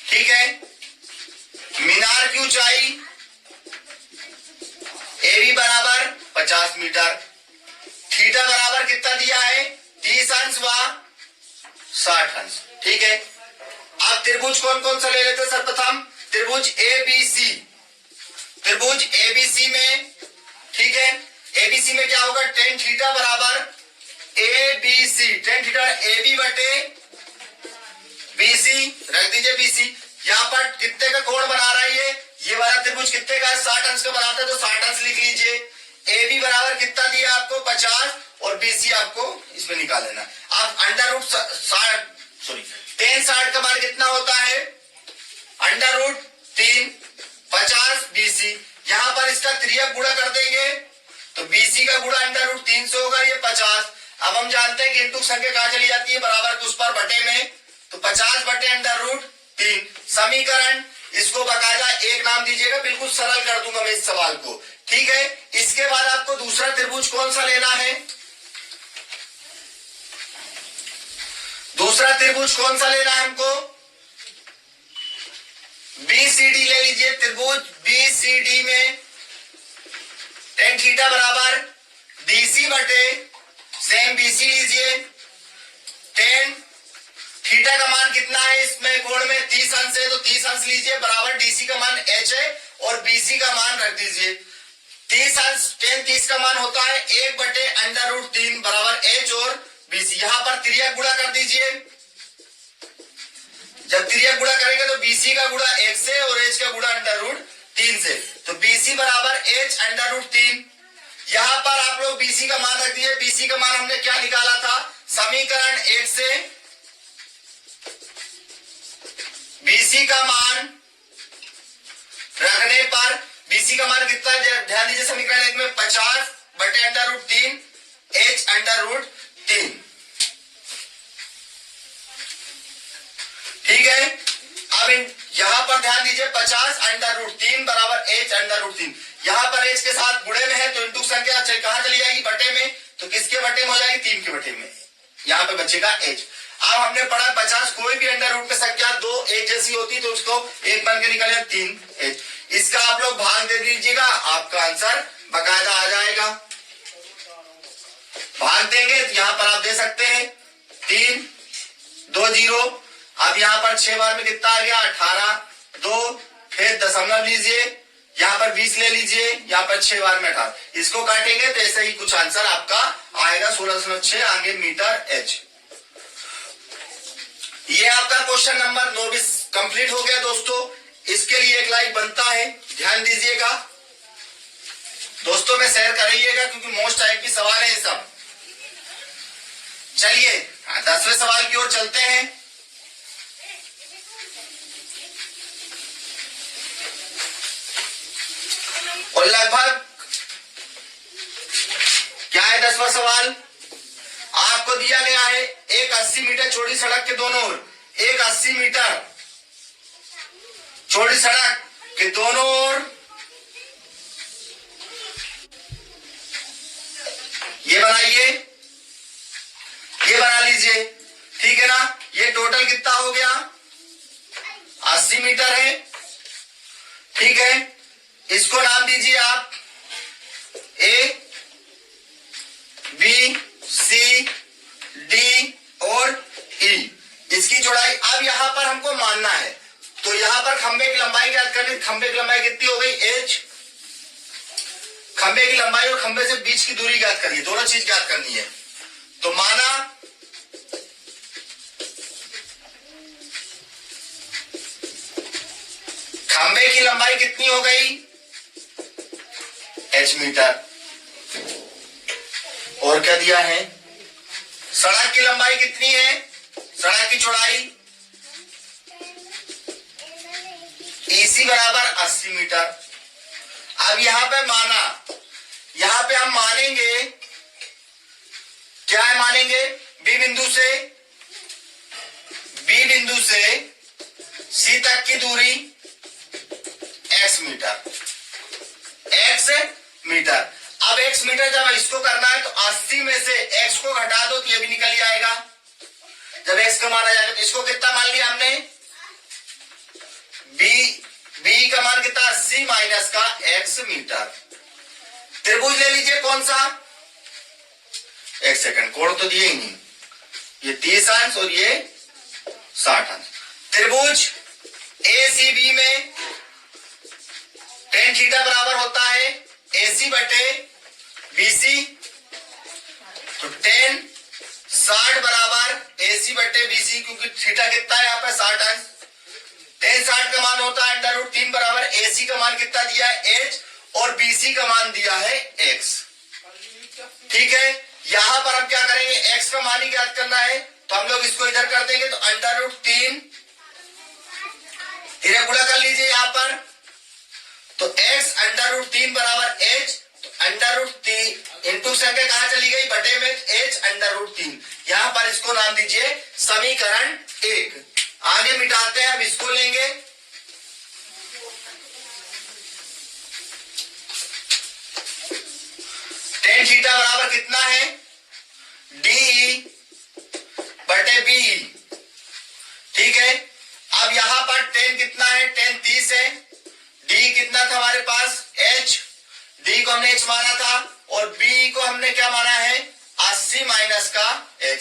ठीक है, मीनार की ऊंचाई AB बराबर 50 मीटर। थीटा बराबर कितना दिया है, 30 अंश व 60 अंश। ठीक है, अब त्रिभुज कौन कौन सा ले लेते हैं सर्वप्रथम, त्रिभुज ABC। त्रिभुज ABC में, ठीक है, ABC में क्या होगा, tan थीटा बराबर ABC, tan थीटा AB बटे BC, रख दीजिए BC। यहाँ पर कितने का कोण बना रहा है ये वाला त्रिभुज कितने का है, 60 अंश का बनाता है, तो 60 अंश लिख लीजिए। AB बराबर कितना दिया आपको, 50, और BC आपको इसमें निकाल लेना। अब अंडर रूट 60, सॉरी tan 60 का मान कितना होता है, अंडर रूट 3, 50 BC। यहाँ पर इसका त्रियक गुणा कर देंगे, तो BC का गुणा अंडर रूट 3 से होगा, ये 50। अब हम जानते हैं कि इंटू संख्या कहां चली जाती है, बराबर के उस पर बटे में, तो 50 बटे अंडर रूट 3 समीकरण। इसको बकायदा एक नाम दीजिएगा, बिल्कुल सरल कर दूंगा मैं इस सवाल को। ठीक है, इसके बाद आपको दूसरा त्रिभुज कौन सा लेना है, दूसरा त्रिभुज कौन सा लेना है हमको, BCD ले लीजिए। त्रिभुज BCD में tan थीटा बराबर DC बटे सेम BC लीजिए। tan थीटा का मान कितना है इसमें कोण में, 30 अंश है, तो 30 अंश लीजिए, बराबर DC का मान h है और BC का मान रख दीजिए। 30 अंश tan 30 का मान होता है 1 बटे अंडर रूट 3 बराबर h और BC। यहाँ पर त्रियक गुणा कर दीजिए। जब त्रियक गुणा करेंगे तो BC का गुणा 1 से और h का गुणा अंडर रूट 3 से, तो BC बराबर h अंडर रूट 3। यहाँ पर आप लोग BC का मान रख दिए। BC का मान हमने क्या निकाला था, समीकरण 1 से BC का मान रखने पर, BC का मान कितना ध्यान दीजिए, समीकरण 1 में 50 बटे under root 3 h under root 3। ठीक है, अब यहां पर ध्यान दीजिए 50 अंडर रूट 3 बराबर h अंडर रूट 3। यहां पर h के साथ गुणे में है, तो इंटू संख्या कहां चली जाएगी, बटे में, तो किसके बटे में हो जाएगी, 3 के बटे में, यहां पे बचेगा h। अब हमने पढ़ा 50 कोई भी अंडर रूट में संख्या 2 एक जैसी होती तो उसको एक बन के निकले 3h। इसका आप लोग भाग दे दीजिएगा, आपका आंसर बकायदा आ जाएगा। भाग देंगे तो यहां पर आप दे सकते हैं 3 2 0। अब यहाँ पर 6 बार में कितना आ गया, 18, 2, फिर दशमलव लीजिए, यहाँ पर 20 ले लीजिए, यहाँ पर 6 बार में 18। इसको काटेंगे तो ऐसे ही कुछ आंसर आपका आएगा 16.6 आगे मीटर h। ये आपका क्वेश्चन नंबर 9 कंप्लीट हो गया दोस्तों। इसके लिए एक लाइक बनता है, ध्यान दीजिएगा दोस्तों में शेयर करिएगा, क्योंकि मोस्ट टाइप की सवाल है ये सब। चलिए 10वें सवाल की ओर चलते हैं। और लगभग क्या है 10वां सवाल, आपको दिया गया है एक 80 मीटर चौड़ी सड़क के दोनों ओर, एक 80 मीटर चौड़ी सड़क के दोनों ओर ये बनाइए, ये बना लीजिए। ठीक है ना, ये टोटल कितना हो गया, 80 मीटर है। ठीक है, इसको नाम दीजिए आप A B C D और E, इसकी चौड़ाई। अब यहां पर हमको मानना है, तो यहां पर खंबे की लंबाई ज्ञात करनी। खंबे की लंबाई कितनी हो गई, h। खंबे की लंबाई और खंबे से बीच की दूरी ज्ञात करिए, दोनों चीज ज्ञात करनी है। तो माना खंबे की लंबाई कितनी हो गई, h मीटर। और क्या दिया है, सड़क की लंबाई कितनी है, सड़क की चौड़ाई EC BC बराबर 80 मीटर। अब यहां पे यहां पे हम मानेंगे क्या है, मानेंगे बी बिंदु से सी तक की दूरी x मीटर। अब x मीटर जब इसको करना है तो 80 में से x को घटा दो तो ये भी निकल ही आएगा। जब x का मान आ जाएगा तो इसको कितना मान लिया हमने, b का मान कितना, 80 माइनस का x मीटर। त्रिभुज ले लीजिए कौन सा, एक सेकंड, कोण तो दिए ही नहीं, ये 30 अंश और ये 60 अंश। त्रिभुज ACB में tan थीटा बराबर होता है AC बटे BC, तो tan 60 बराबर AC बटे BC, क्योंकि थीटा कितना है यहाँ पे 60 अंश। tan 60 का मान होता है √3 बराबर AC का मान कितना दिया है H और BC का मान दिया है X। ठीक है, यहां पर हम क्या करेंगे, x का मान ही ज्ञात करना है तो हम लोग इसको इधर कर देंगे, तो √3 इधर गुणा कर लीजिए यहां पर, तो x √3 बराबर h, तो √3 इंटू संख्या कहां चली गई, बटे में h √3। यहां पर इसको नाम दीजिए समीकरण 1। आगे मिटाते हैं, अब इसको लेंगे, tan थीटा बराबर कितना है, DE बटे BE। ठीक है, अब यहां पर tan कितना है, tan 30 है, D कितना था हमारे पास H, D को हमने H माना था और B को हमने क्या माना है, 80 माइनस का X।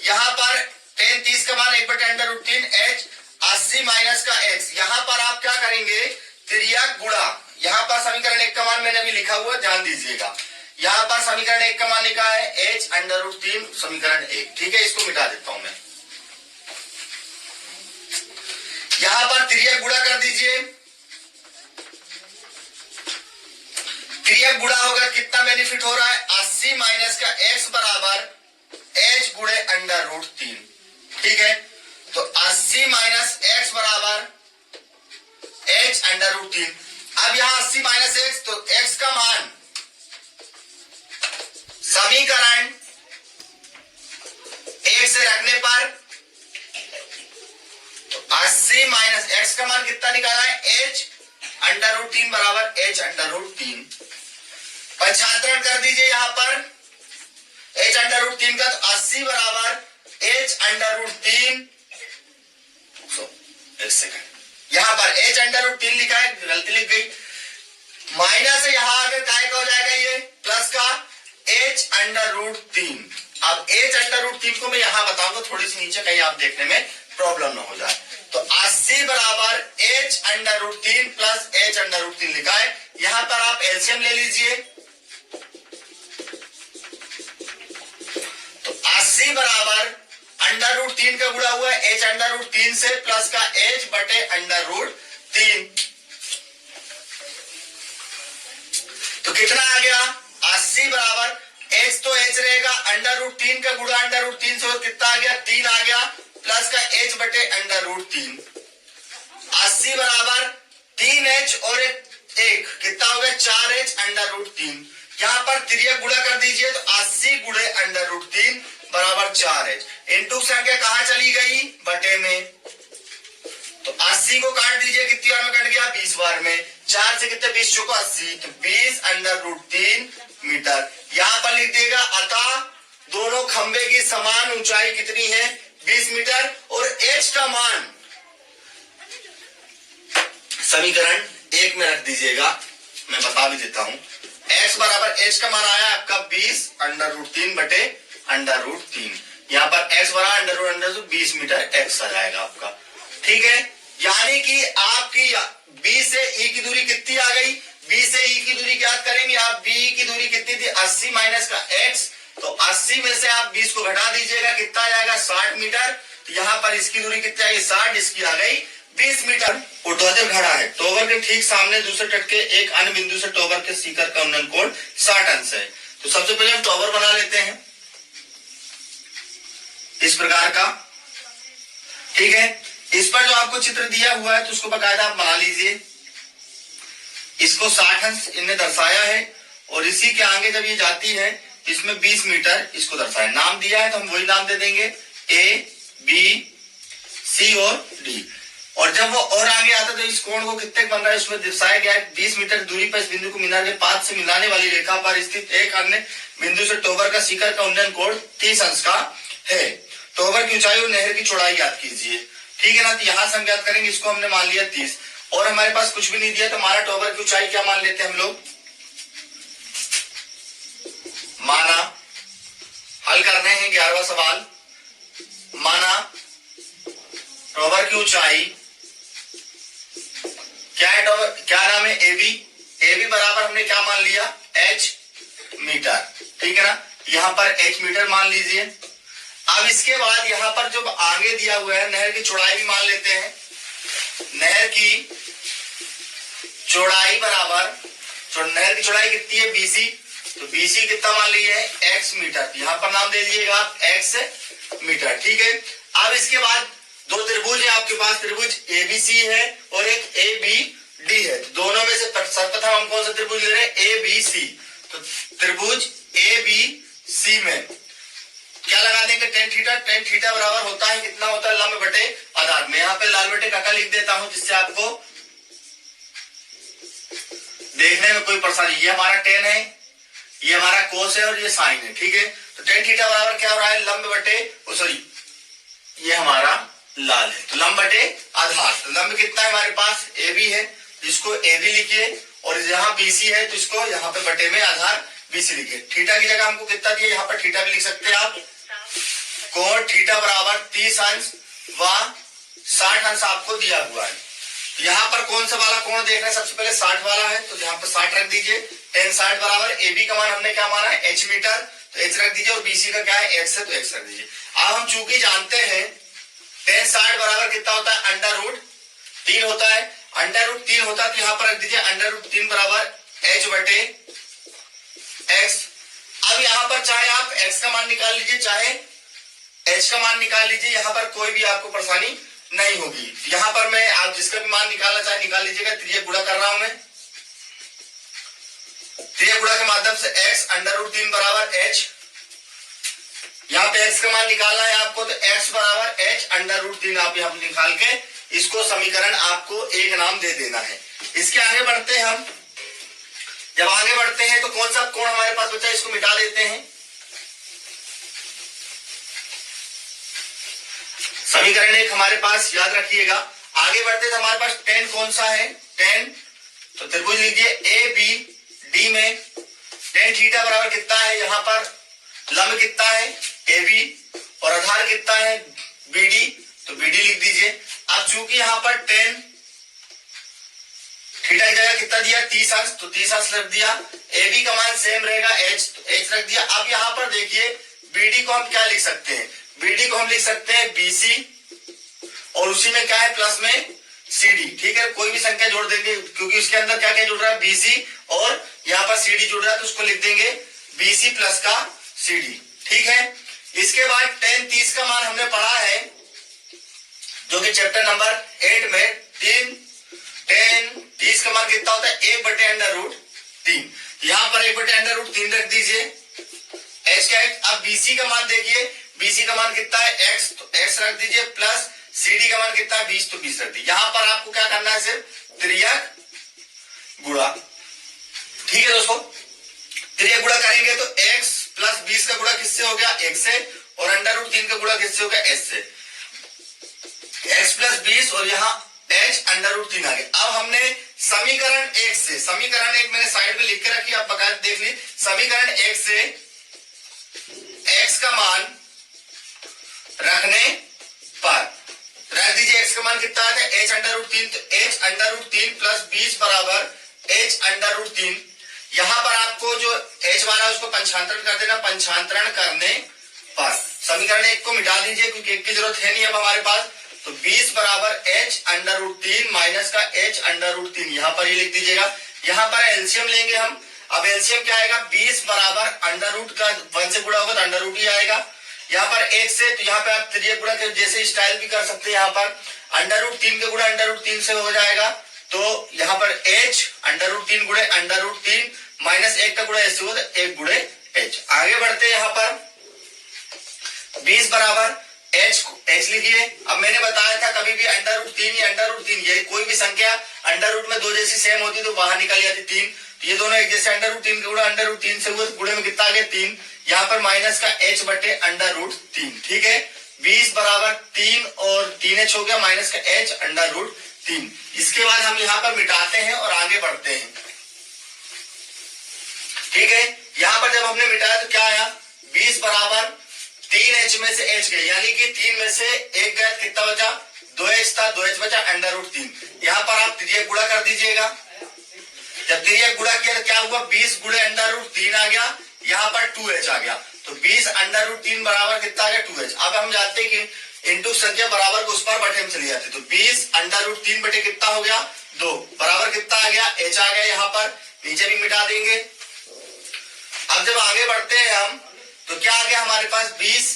यहां पर tan 30 का मान 1 बटे √3 H, 80 माइनस का X। यहां पर आप क्या करेंगे, तिर्यक गुणा, यहां पर समीकरण 1 का मान मैंने अभी लिखा हुआ, ध्यान दीजिएगा, यहां पर समीकरण 1 का मान लिखा है h √3 समीकरण 1। ठीक है, इसको मिटा देता हूं मैं, यहां पर तिर्यक गुणा कर दीजिए, तिर्यक गुणा होगा कितना बेनिफिट हो रहा है, 80 माइनस का x बराबर h गुणे √3। ठीक है, तो 80 माइनस x बराबर h √3। अब यहां 80 माइनस x, तो x का मान समीकरण 1 से रखने पर, तो 80 माइनस x का मान कितना निकाला है, h √3 बराबर h √3। पंचांतरण कर दीजिए यहां पर h √3 का, तो 80 बराबर h √3। एक सेकंड, यहां पर h √3 लिखा है, गलती लिख गई, माइनस है, यहां आगे काय का हो जाएगा, ये प्लस का h √3। अब h √3 को मैं यहां बताऊंगा, थोड़ी सी नीचे कहीं आप देखने में प्रॉब्लम ना हो जाए। तो 80 बराबर h √3 प्लस h √3 लिखा है, यहां पर आप एलसीएम ले लीजिए, तो 80 बराबर √3 का गुणा हुआ है h √3 से प्लस का h बटे √3, तो कितना आ गया, 80 बराबर h तो h रहेगा, √3 का गुणा √3 से कितना आ गया, 3 आ गया, प्लस का h बटे √3। 80 बराबर 3h और 1 कितना हो गया, 4h √3। यहां पर तिर्यक गुणा कर दीजिए, तो 80 गुणे √3 बराबर 4h। इंटू संख्या कहां चली गई, बटे में, तो 80 को काट दीजिए, कितनी बार में कट गया, 20 बार में, 4 से कितने 20 चौको 80, तो 20 √3 मीटर। यहां पर लिख देगा, अतः दोनों खंबे की समान ऊंचाई कितनी है, 20 मीटर, और h का मान समीकरण 1 में रख दीजिएगा, मैं बता भी देता हूं, x बराबर h का मान आया आपका 20 √3 बटे √3। यहां पर x बराबर √, 20 मीटर x आ जाएगा आपका। ठीक है, यानी कि आपकी B से E की दूरी कितनी आ गई, B से E की दूरी ज्ञात करेंगे आप, B की दूरी कितनी थी, 80 माइनस का x, तो 80 में से आप 20 को घटा दीजिएगा, कितना आ जाएगा, 60 मीटर। तो यहाँ पर इसकी दूरी कितनी आई, 60, इसकी आ गई 20 मीटर। ऊर्ध्वाधर खड़ा है, टॉवर के ठीक सामने दूसरे तट के एक अन्य बिंदु से टॉवर के शिखर का उन्नयन कोण 60 अंश है। तो सबसे पहले हम टॉवर बना लेते हैं इस प्रकार का। ठीक है, इस पर जो आपको चित्र दिया हुआ है तो उसको बकायदा आप बना लीजिए। इसको 60 अंश इनने दर्शाया है, और इसी के आगे जब ये जाती है इसमें 20 मीटर इसको दर्शाया, नाम दिया है तो हम वही नाम दे देंगे ए, बी, सी और डी। और जब वो और आगे आता तो इस कोण को कितने बन रहा है उसमें दर्शाया गया है 20 मीटर दूरी पर इस बिंदु को मीनार के पाद से मिलाने वाली रेखा पर स्थित एक अन्य बिंदु से टोबर का शिखर का उन्नयन कोण 30 अंश का है। टोबर की ऊंचाई और नहर की चौड़ाई याद कीजिए, ठीक है ना। तो यहां से हम याद करेंगे, इसको हमने मान लिया 30 और हमारे पास कुछ भी नहीं दिया, तो हमारा टोबर की ऊंचाई क्या मान लेते हैं हम लोग, माना। हल करने हैं 11वां सवाल। माना टोबर की ऊंचाई क्या है, टोबर क्या नाम है, एबी। एबी बराबर हमने क्या मान लिया, एच मीटर, ठीक है ना। यहां पर एच मीटर मान लीजिए। अब इसके बाद यहां पर जो आगे दिया हुआ है नहर की चौड़ाई भी मान लेते हैं। नहर की चौड़ाई बराबर, नहर की चौड़ाई कितनी है, बीसी, तो बीसी कितना मान लीजिए, एक्स मीटर। यहां पर नाम दे दीजिएगा आप एक्स मीटर, ठीक है। अब इसके बाद दो त्रिभुज है आपके पास, त्रिभुज एबीसी है और एक एबीडी है। तो दोनों में से सर्वप्रथम हम कौन सा त्रिभुज ले रहे हैं, एबीसी। तो त्रिभुज एबीसी में क्या लगा देंगे, टेन थीटा। टेन थीटा बराबर होता है कितना, होता है लंब बटे आधार। मैं यहाँ पे लाल बटे काका लिख देता हूं जिससे आपको देखने में कोई परेशानी। ये हमारा टेन है, ये हमारा कोस है और ये साइन है, ठीक है। तो टेन थीटा बराबर क्या हो रहा है, लंब बटे, सॉरी ये हमारा लाल है, तो लंब बटे आधार। तो लंब कितना है हमारे पास, ए बी है, इसको ए बी लिखिए, और यहाँ बीसी है तो इसको यहाँ पे बटे में आधार बीसी लिखिए। थीटा की जगह हमको कितना दिया, यहाँ पर थीटा भी लिख सकते हैं आप। कोण थीटा बराबर 30 अंश व 60 अंश आपको दिया हुआ है। यहाँ पर कौन सा वाला कोण देख रहे हैं, सबसे पहले 60 वाला है, तो यहाँ पर 60 रख दीजिए। टेन 60 बराबर ए बी का मान हमने क्या माना है, एच मीटर, तो एच रख दीजिए, और बीसी का क्या है, एक्स है, तो एक्स रख दीजिए। अब हम चूंकि जानते हैं टेन 60 बराबर कितना होता है, अंडर रूट 3 होता है। अंडर रूट 3 होता है तो यहाँ पर रख दीजिए अंडर रूट 3 बराबर एच बटे एक्स। अब यहाँ पर चाहे आप एक्स का मान निकाल लीजिए, चाहे एच का मान निकाल लीजिए, यहाँ पर कोई भी आपको परेशानी नहीं होगी। यहाँ पर मैं आप जिसका भी मान निकालना चाहे निकाल लीजिएगा। त्रिज्या गुणा कर रहा हूं मैं, त्रिज्या गुणा के माध्यम से एक्स अंडर रूट 3 बराबर एच। यहाँ पे एक्स का मान निकालना है आपको, तो एक्स बराबर एच अंडर रूट 3 आप यहाँ पे निकाल के इसको समीकरण आपको एक नाम दे देना है। इसके आगे बढ़ते हैं हम। जब आगे बढ़ते हैं तो कौन सा कोण हमारे पास बचा, इसको मिटा देते हैं। समीकरण एक हमारे पास याद रखिएगा। आगे बढ़ते तो हमारे पास टेन कौन सा है, टेन, तो त्रिभुज लीजिए ए बी डी में टेन थीटा बराबर कितना है, यहाँ पर लंब कितना है ए बी और आधार कितना है बी डी, तो बी डी लिख दीजिए। अब चूंकि यहाँ पर टेन थीटा की जगह कितना दिया, 30 अंश, तो 30 अंश रख दिया। ए बी का मान सेम रहेगा एच, तो एच रख दिया। अब यहाँ पर देखिए बी डी को हम क्या लिख सकते हैं, बीडी को हम लिख सकते हैं बीसी, और उसी में क्या है प्लस में सीडी, ठीक है। कोई भी संख्या जोड़ देंगे क्योंकि उसके अंदर क्या क्या जुड़ रहा है, बीसी और यहाँ पर सीडी जुड़ रहा है, तो उसको लिख देंगे बीसी प्लस का सीडी, ठीक है। इसके बाद टेन 30 का मान हमने पढ़ा है जो कि चैप्टर नंबर 8 में टेन 30 का मान कितना होता है, 1 बटे अंडर रूट 3। यहाँ पर 1 बटे अंडर रूट 3 रख दीजिए, एच का एक्स। अब बीसी का मान देखिए, बीसी का मान कितना है एक्स, तो एक्स रख दीजिए, प्लस सीडी का मान कितना है 20, तो 20 रख दीजिए। यहां पर आपको क्या करना है, सिर्फ त्रियक गुणा, ठीक है दोस्तों। त्रियक गुणा करेंगे तो एक्स प्लस 20 का गुणा किससे हो गया, एक्स से, और अंडर रूट 3 का गुणा किससे हो गया, एच से। एक्स प्लस 20 और यहाँ एच अंडर रूट 3 आ गया। अब हमने समीकरण 1 से, समीकरण 1 मैंने साइड में लिख के रखी, आप बकायदा देख लीजिए। समीकरण 1 से एक्स का मान रखने पर रख दीजिए, एक्स का मान कितना आता है, एच अंडर रूट 3, तो एच अंडर रूट 3 प्लस 20 बराबर एच अंडर रूट 3। यहां पर आपको जो एच वाला है उसको पंचांतरण कर देना, पंचांतरण करने पर समीकरण 1 को मिटा दीजिए क्योंकि 1 की जरूरत है नहीं अब हमारे पास। तो 20 बराबर एच अंडर रूट 3 माइनस का एच अंडर रूट 3, यहाँ पर ये लिख दीजिएगा। यहाँ पर एलसीएम लेंगे हम। अब एलसीएम क्या आएगा, 20 बराबर अंडर रूट का 1 से गुणा होगा तो अंडर रूट ही आएगा। यहाँ पर 1 से, तो यहाँ पे आप त्रिज्यक गुणा के जैसे स्टाइल भी कर सकते हैं। यहाँ पर अंडर रूट 3 का गुणा अंडर रूट 3 से हो जाएगा, तो यहाँ पर एच √3 गुणे √3 माइनस 1 का गुणा एच हुआ तो 1 गुणे एच। आगे बढ़ते हैं यहाँ पर 20 बराबर एच लिखिए। अब मैंने बताया था कभी भी √3 या √3 ये कोई भी संख्या अंडर में दो जैसी सेम होती तो बाहर निकल जाती 3, तो ये दोनों एक जैसे √3 का गुणा √3 से हुआ तो गुणे में कितना आ गया 3, यहाँ पर माइनस का h बटे √3। ठीक है, 20 बराबर 3 और 3h हो गया माइनस का h √3। इसके बाद हम यहाँ पर मिटाते हैं और आगे बढ़ते हैं। ठीक है, यहाँ पर जब हमने मिटाया तो क्या आया 20 बराबर 3h में से h गए, यानी कि 3 में से 1 गया, कितना बचा 2h था, 2h बचा √3। यहाँ पर आप तिर्यक गुणा कर दीजिएगा। जब तिर्यक गुणा किया तो क्या हुआ 20 गुणे √3 आ गया, यहाँ पर 2h आ गया, तो 20 √3 बराबर कितना आ गया 2h। अब हम जानते हैं कि इंटू संख्या बराबर को उस पर बटे में चली जाती, तो 20 √3 बटे कितना हो गया 2 बराबर कितना आ गया h आ गया, यहाँ पर नीचे भी मिटा देंगे। अब जब आगे बढ़ते हैं हम तो क्या आ गया हमारे पास 20,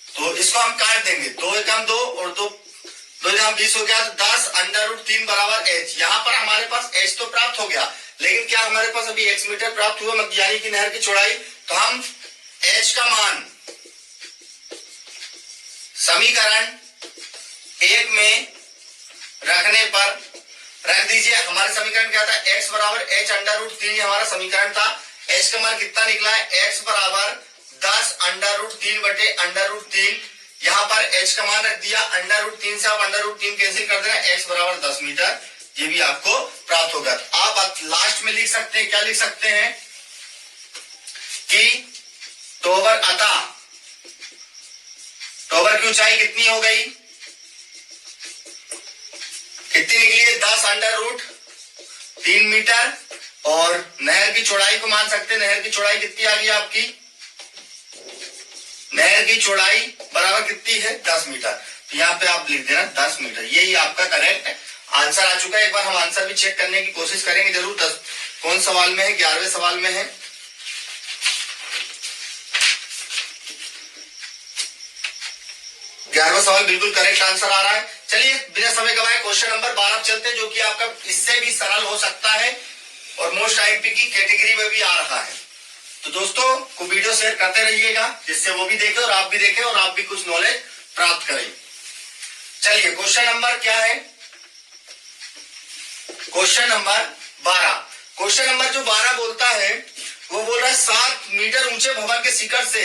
तो इसको हम काट देंगे, 2 एकम 2 और 2 20 हो गया, तो 10 √3 बराबर h। यहाँ पर हमारे पास h तो प्राप्त हो गया, लेकिन क्या हमारे पास अभी x मीटर प्राप्त हुआ, यानी कि नहर की चौड़ाई, तो हम h का मान समीकरण 1 में रखने पर रख दीजिए। हमारे समीकरण क्या था x बराबर h √3 हमारा समीकरण था। h का मान कितना निकला है x बराबर 10 √3 बटे √3, यहाँ पर h का मान रख दिया, √3 से आप √3 कैंसिल कर देना, x बराबर 10 मीटर, ये भी आपको प्राप्त होगा। तो आप लास्ट में लिख सकते हैं, क्या लिख सकते हैं कि टोबर की ऊंचाई कितनी हो गई, कितनी निकली है 10 √3 मीटर, और नहर की चौड़ाई को मान सकते हैं, नहर की चौड़ाई कितनी आ गई आपकी, नहर की चौड़ाई बराबर कितनी है 10 मीटर, तो यहाँ पे आप लिख देना 10 मीटर। यही आपका करेक्ट आंसर आ चुका है। एक बार हम आंसर भी चेक करने की कोशिश करेंगे जरूर। 10 कौन सवाल में है, 11वें सवाल में है। ग्यारहवां सवाल बिल्कुल करेक्ट आंसर आ रहा है। चलिए बिना समय गवाए क्वेश्चन नंबर 12 चलते हैं, जो कि आपका इससे भी सरल हो सकता है और मोस्ट आईएमपी की कैटेगरी में भी आ रहा है। तो दोस्तों को वीडियो शेयर करते रहिएगा, जिससे वो भी देखें और आप भी देखें और आप भी कुछ नॉलेज प्राप्त करें। चलिए क्वेश्चन नंबर क्या है, क्वेश्चन नंबर 12। क्वेश्चन नंबर जो 12 बोलता है वो बोल रहा है 7 मीटर ऊंचे भवन के शिखर से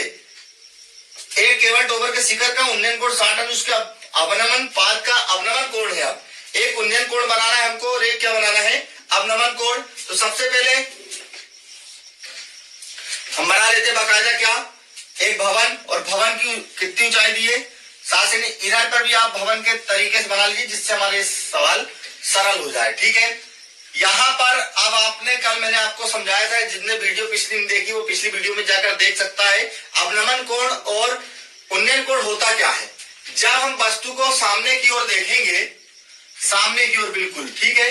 एक केवल टोबर के शिखर का उन्नयन कोण 60 अंश के अवनमन पाद का अवनमन कोण है। अब एक उन्नयन कोण बनाना है हमको और एक क्या बनाना है अवनमन कोण। तो सबसे पहले हम बना लेते बाकायदा क्या एक भवन, और भवन की कितनी ऊंचाई दी है, साथ ही इधर पर भी आप भवन के तरीके से बना लीजिए, जिससे हमारे सवाल सरल हो जाए। ठीक है, यहाँ पर अब आपने कल मैंने आपको समझाया था, जिसने वीडियो पिछली में देखी वो पिछली वीडियो में जाकर देख सकता है। अवनमन कोण और उन्नयन कोण होता क्या है, जब हम वस्तु को सामने की ओर देखेंगे, सामने की ओर बिल्कुल ठीक है,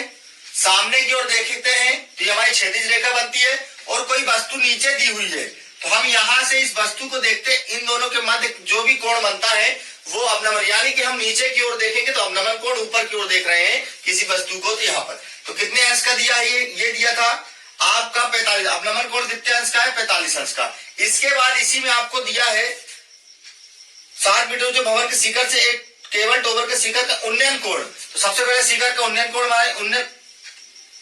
सामने की ओर देखते हैं तो ये हमारी क्षैतिज रेखा बनती है, और कोई वस्तु नीचे दी हुई है तो हम यहाँ से इस वस्तु को देखते हैं, इन दोनों के मध्य जो भी कोण बनता है वो अवनमन, यानी कि हम नीचे की ओर देखेंगे तो अवनमन कोण, ऊपर की ओर देख रहे हैं किसी वस्तु को, तो यहाँ पर तो कितने अंश का दिया है ये दिया था आपका 45, अवनमन कोण कितने अंश का है 45 अंश का। इसके बाद इसी में आपको दिया है 7 मीटर जो भवन के शिखर से एक केवल टोबर के शिखर का उन्नयन कोण। तो सबसे पहले शिखर का उन्नयन कोण बनाए, उन्नयन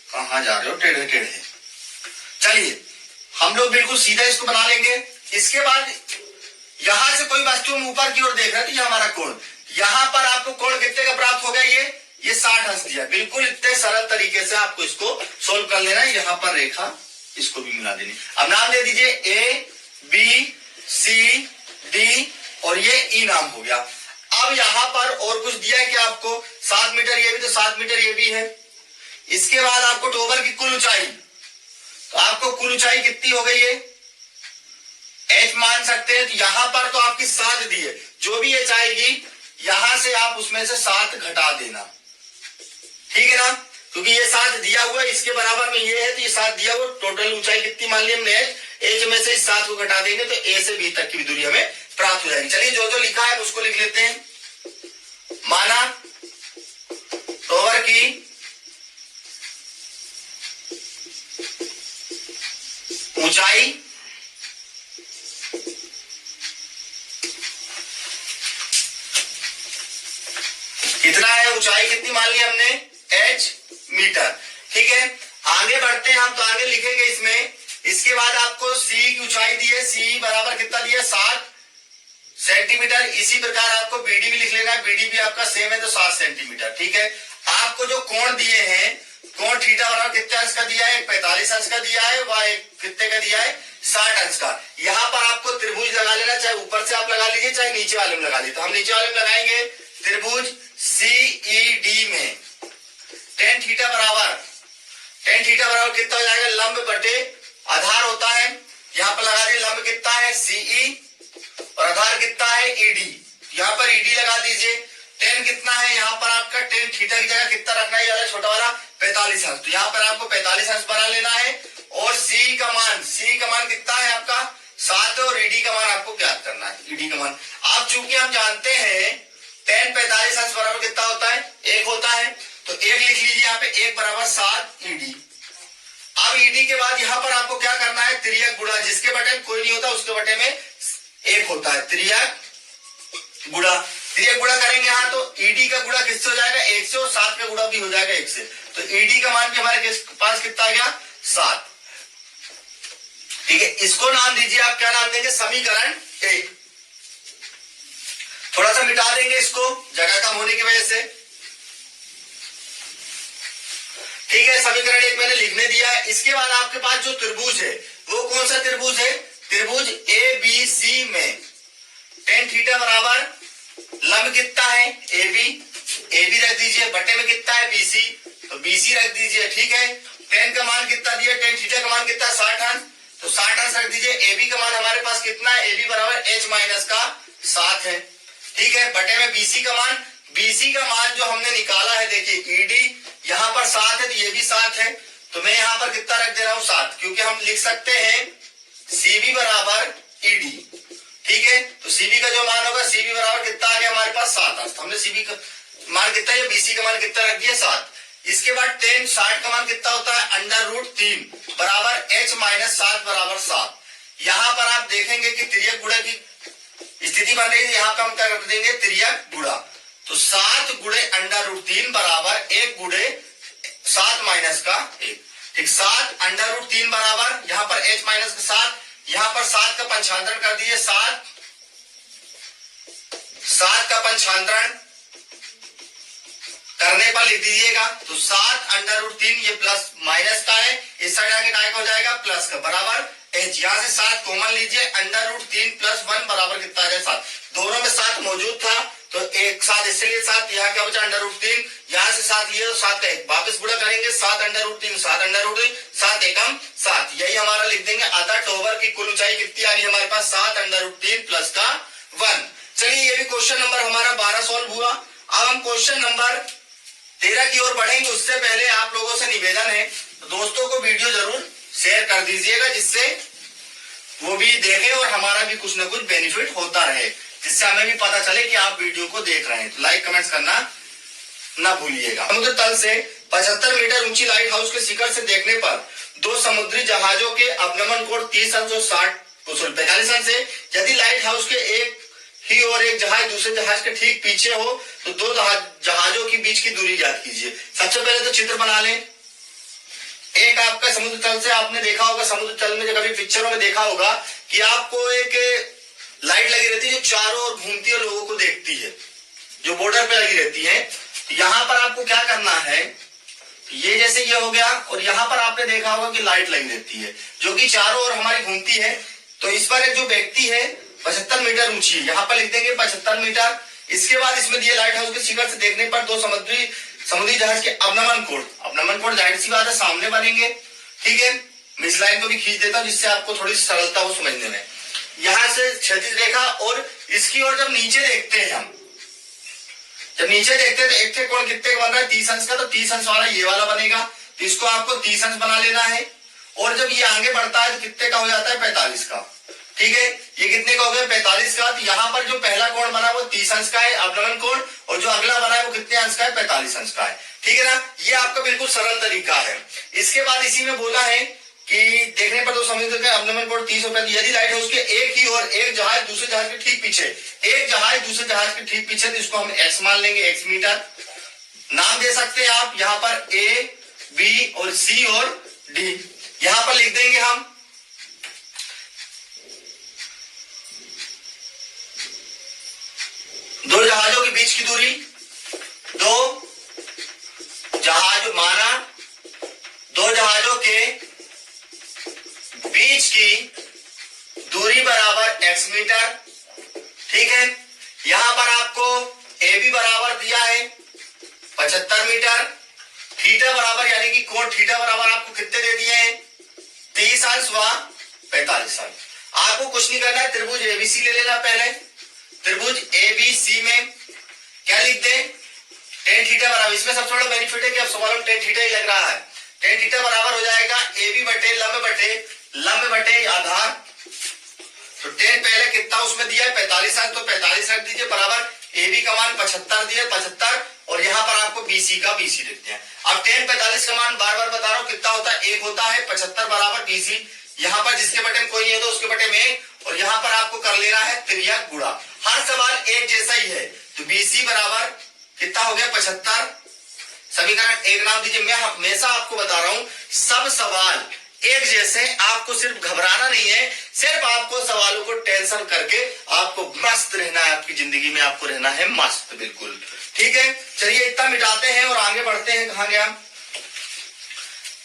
कहाँ जा रहे हो टेढ़े टेढ़े, चलिए हम लोग बिल्कुल सीधा इसको बना लेंगे। इसके बाद यहां से कोई वस्तु हम ऊपर की ओर देख रहे हैं तो ये हमारा कोण, यहां पर आपको कोण कितने का प्राप्त हो गया, ये 60 अंश दिया। बिल्कुल इतने सरल तरीके से आपको इसको सोल्व कर लेना है। यहाँ पर रेखा इसको भी मिला देनी। अब नाम दे दीजिए ए बी सी डी और ये ई नाम हो गया। अब यहाँ पर और कुछ दिया है कि आपको 7 मीटर ये भी, तो 7 मीटर ये भी है। इसके बाद आपको टोबर की कुल ऊंचाई, तो आपको कुल ऊंचाई कितनी हो गई है h मान सकते हैं। तो यहां पर तो आपकी 7 दी है, जो भी h आएगी यहां से आप उसमें से 7 घटा देना, ठीक है ना, क्योंकि ये 7 दिया हुआ है, इसके बराबर में ये है तो ये 7 दिया हुआ, टोटल ऊंचाई कितनी मान ली हमने h में से इस 7 को घटा देंगे तो a से b तक की भी दूरी हमें प्राप्त हो जाएगी। चलिए जो जो लिखा है उसको लिख लेते हैं। माना टोबर की कितना है, ऊंचाई कितनी मान ली हमने, h मीटर। ठीक है, आगे बढ़ते हैं हम, तो आगे लिखेंगे इसमें। इसके बाद आपको c की ऊंचाई दी है, c बराबर कितना दिया, 7 सेंटीमीटर। इसी प्रकार आपको BD भी लिख लेना है, BD भी आपका सेम है तो 7 सेंटीमीटर। ठीक है, आपको जो कोण दिए हैं, कोण थीटा बराबर कितने अंश का दिया है, 45 अंश का दिया है, व कितने का दिया है, 60 अंश का। यहाँ पर आपको त्रिभुज लगा लेना, चाहे ऊपर से आप लगा लीजिए चाहे नीचे वाले में लगा लीजिए। तो हम नीचे वाले में लगाएंगे त्रिभुज CED में tan थीटा बराबर कितना हो जाएगा, लंब बटे आधार होता है, यहाँ पर लगा दिए लंब कितना है CE और आधार कितना है ED, यहाँ पर ED लगा दीजिए। tan कितना है, यहाँ पर आपका tan थीटा की जगह कितना रखना है, छोटा वाला 45 अंश, तो यहाँ पर आपको 45 अंश बना लेना है। और C का मान कितना है आपका 7 और ED का मान आपको ज्ञात करना है, ED का मान। आप चूंकि हम जानते हैं tan 45 अंश बराबर कितना होता है, 1 होता है, तो 1 लिख लीजिए यहाँ पे, 1 बराबर 7 ED। अब ED के बाद यहाँ पर आपको क्या करना है, तिर्यक गुणा, जिसके बटे में कोई नहीं होता उसके बटे में 1 होता है, तिर्यक गुणा करेंगे यहाँ, तो ED का गुणा किससे हो जाएगा, 1 से, और 7 का गुणा भी हो जाएगा 1 से, तो ED का मान भी हमारे पास कितना आ गया, 7। ठीक है, इसको नाम दीजिए आप, क्या नाम देंगे, समीकरण 1। थोड़ा सा मिटा देंगे इसको जगह कम होने की वजह से। ठीक है, समीकरण 1 मैंने लिखने दिया है। इसके बाद आपके पास जो त्रिभुज है वो कौन सा त्रिभुज है, त्रिभुज ABC में tan थीटा बराबर लंब कितना है AB रख दीजिए, बटे में कितना है BC, तो BC रख दीजिए। ठीक है, tan का मान कितना दिया, tan थीटा का मान कितना, 60 अंश, तो 60 अंश रख दीजिए। AB का मान हमारे पास कितना है, AB बराबर h माइनस का 7 है। ठीक है, बटे में BC का मान जो हमने निकाला है, देखिए ED यहाँ पर 7 है तो ये भी 7 है, तो मैं यहाँ पर कितना रख दे रहा हूँ, 7, क्योंकि हम लिख सकते हैं CB बराबर ED। ठीक है, तो CB का जो मान होगा, CB बराबर कितना आ गया हमारे पास, 7 अंश, तो हमने CB का मान कितना है, BC का मान कितना रख दिया, 7। इसके बाद tan 60 का मान कितना होता है, √3 बराबर h माइनस 7 बराबर 7। यहाँ पर आप देखेंगे कि तिर्यक गुणा की स्थिति बन रही है, यहाँ पे हम क्या कर देंगे, तिर्यक गुणा, तो 7 गुणे √3 बराबर 1 गुणे 7 माइनस का 1। ठीक, 7 √3 बराबर यहाँ पर h माइनस का 7, यहाँ पर 7 का पंचांतरण कर दीजिए, 7 का पंचांतरण करने पर लिख दीजिएगा, तो 7 √3 ये प्लस माइनस का है, इस साइड आके काय का हो जाएगा, प्लस का, बराबर h। यहाँ से 7 कॉमन लीजिए, √3 प्लस 1 बराबर कितना आ जाए, 7। दोनों में 7 मौजूद था तो एक साथ, इसलिए 7, यहाँ क्या बचा, √3, यहाँ से 7 लिए तो 7 का 1, वापस गुणा करेंगे, 7 √3 7 एकम 7, यही हमारा लिख देंगे। अतः टॉवर की कुल ऊंचाई कितनी आ रही है हमारे पास, 7 √3 प्लस का 1। चलिए, ये भी क्वेश्चन नंबर हमारा 12 सॉल्व हुआ। अब हम क्वेश्चन नंबर 13 की ओर बढ़ेंगे। उससे पहले आप लोगों से निवेदन है, दोस्तों को वीडियो जरूर शेयर कर दीजिएगा, जिससे वो भी देखें और हमारा भी कुछ ना कुछ बेनिफिट होता रहे, जिससे हमें भी पता चले कि आप वीडियो को देख रहे हैं। तो लाइक कमेंट्स करना ना भूलिएगा। समुद्र तल से 75 मीटर ऊंची लाइट हाउस के शिखर से देखने पर 2 समुद्री जहाजों के अवनमन कोण 30 अंश और 45 अंश है। यदि लाइट हाउस के एक ही और एक जहाज दूसरे जहाज के ठीक पीछे हो तो 2 जहाजों के बीच की दूरी ज्ञात कीजिए। सबसे पहले तो चित्र बना लें। एक आपका समुद्र तल से आपने देखा होगा, समुद्र तल में जब कभी पिक्चरों में देखा होगा कि आपको एक लाइट लगी रहती है जो चारों ओर घूमती है, लोगों को देखती है, जो बॉर्डर पे लगी रहती है। यहाँ पर आपको क्या करना है, ये जैसे ये हो गया, और यहाँ पर आपने देखा होगा कि लाइट लगी रहती है जो कि चारों ओर हमारी घूमती है। तो इस पर एक जो व्यक्ति है 75 मीटर ऊंची, यहाँ पर लिख देंगे 75 मीटर। इसके बाद इसमें दिए लाइट हाउस के शिखर से देखने पर 2 समुद्री जहाज के अवनमन कोण जाहिर सी बात है सामने बनेंगे। ठीक है, मैं इस लाइन को भी खींच देता हूँ जिससे आपको थोड़ी सरलता हो समझने में। यहाँ से क्षैतिज रेखा, और इसकी ओर जब नीचे देखते हैं हम, जब नीचे देखते हैं तो एक थे कोण कितने का बन रहा है, 30 अंश का, तो 30 अंश वाला ये वाला बनेगा, तो इसको आपको 30 अंश बना लेना है। और जब ये आगे बढ़ता है तो कितने का हो जाता है, 45 का। ठीक है, ये कितने का हो गया, 45 का। तो यहाँ पर जो पहला कोण बना वो 30 अंश का है अवनमन कोण, और जो अगला बना है वो कितने अंश का है, 45 अंश का है। ठीक है ना, ये आपका बिल्कुल सरल तरीका है। इसके बाद इसी में बोला है कि देखने पर 2 समुद्र के अवनमन कोण 30 होता है। यदि लाइट हाउस के एक ही और एक जहाज दूसरे जहाज के ठीक पीछे, एक जहाज दूसरे जहाज के ठीक पीछे, तो इसको हम x मान लेंगे, x मीटर। नाम दे सकते हैं आप यहां पर ए, बी और सी और डी। यहां पर लिख देंगे हम दो जहाजों के बीच की दूरी, दो जहाज माना दो जहाजों के बीच की दूरी बराबर x मीटर। ठीक है, यहां पर आपको ए बी बराबर दिया है 75 मीटर, थीटा बराबर यानी कि कोण थीटा बराबर आपको कितने दे दिए हैं 30 अंश व 45 अंश। आपको कुछ नहीं करना है, त्रिभुज एबीसी ले लेना। पहले त्रिभुज एबीसी में क्या लिख दे टेन थीटा बराबर, इसमें सबसे बड़ा बेनिफिट है कि अब सवाल में टेन थीटा ही लग रहा है। टेन थीटा बराबर हो जाएगा ए बी बटे लंब बटे आधार। तो टेन पहले कितना उसमें दिया है 45 अंश, तो 45 रख दीजिए बराबर ए बी का मान 75 दिया 75 और यहाँ पर आपको बीसी का बीसी लिखते हैं। अब टेन 45 का मान बार बार बता रहा हूँ कितना होता है, एक होता है 75 बराबर बीसी। यहाँ पर जिसके बटे में कोई नहीं है तो उसके बटे में, और यहाँ पर आपको कर लेना है त्रिज्या गुणा। हर सवाल एक जैसा ही है, तो बीसी बराबर कितना हो गया 75। समीकरण एक नाम दीजिए। मैं हमेशा आपको बता रहा हूं सब सवाल एक जैसे, आपको सिर्फ घबराना नहीं है, सिर्फ आपको सवालों को टेंशन करके आपको मस्त रहना है, आपकी जिंदगी में आपको रहना है मस्त बिल्कुल। ठीक है, चलिए इतना मिटाते हैं और आगे बढ़ते हैं। कहां गया?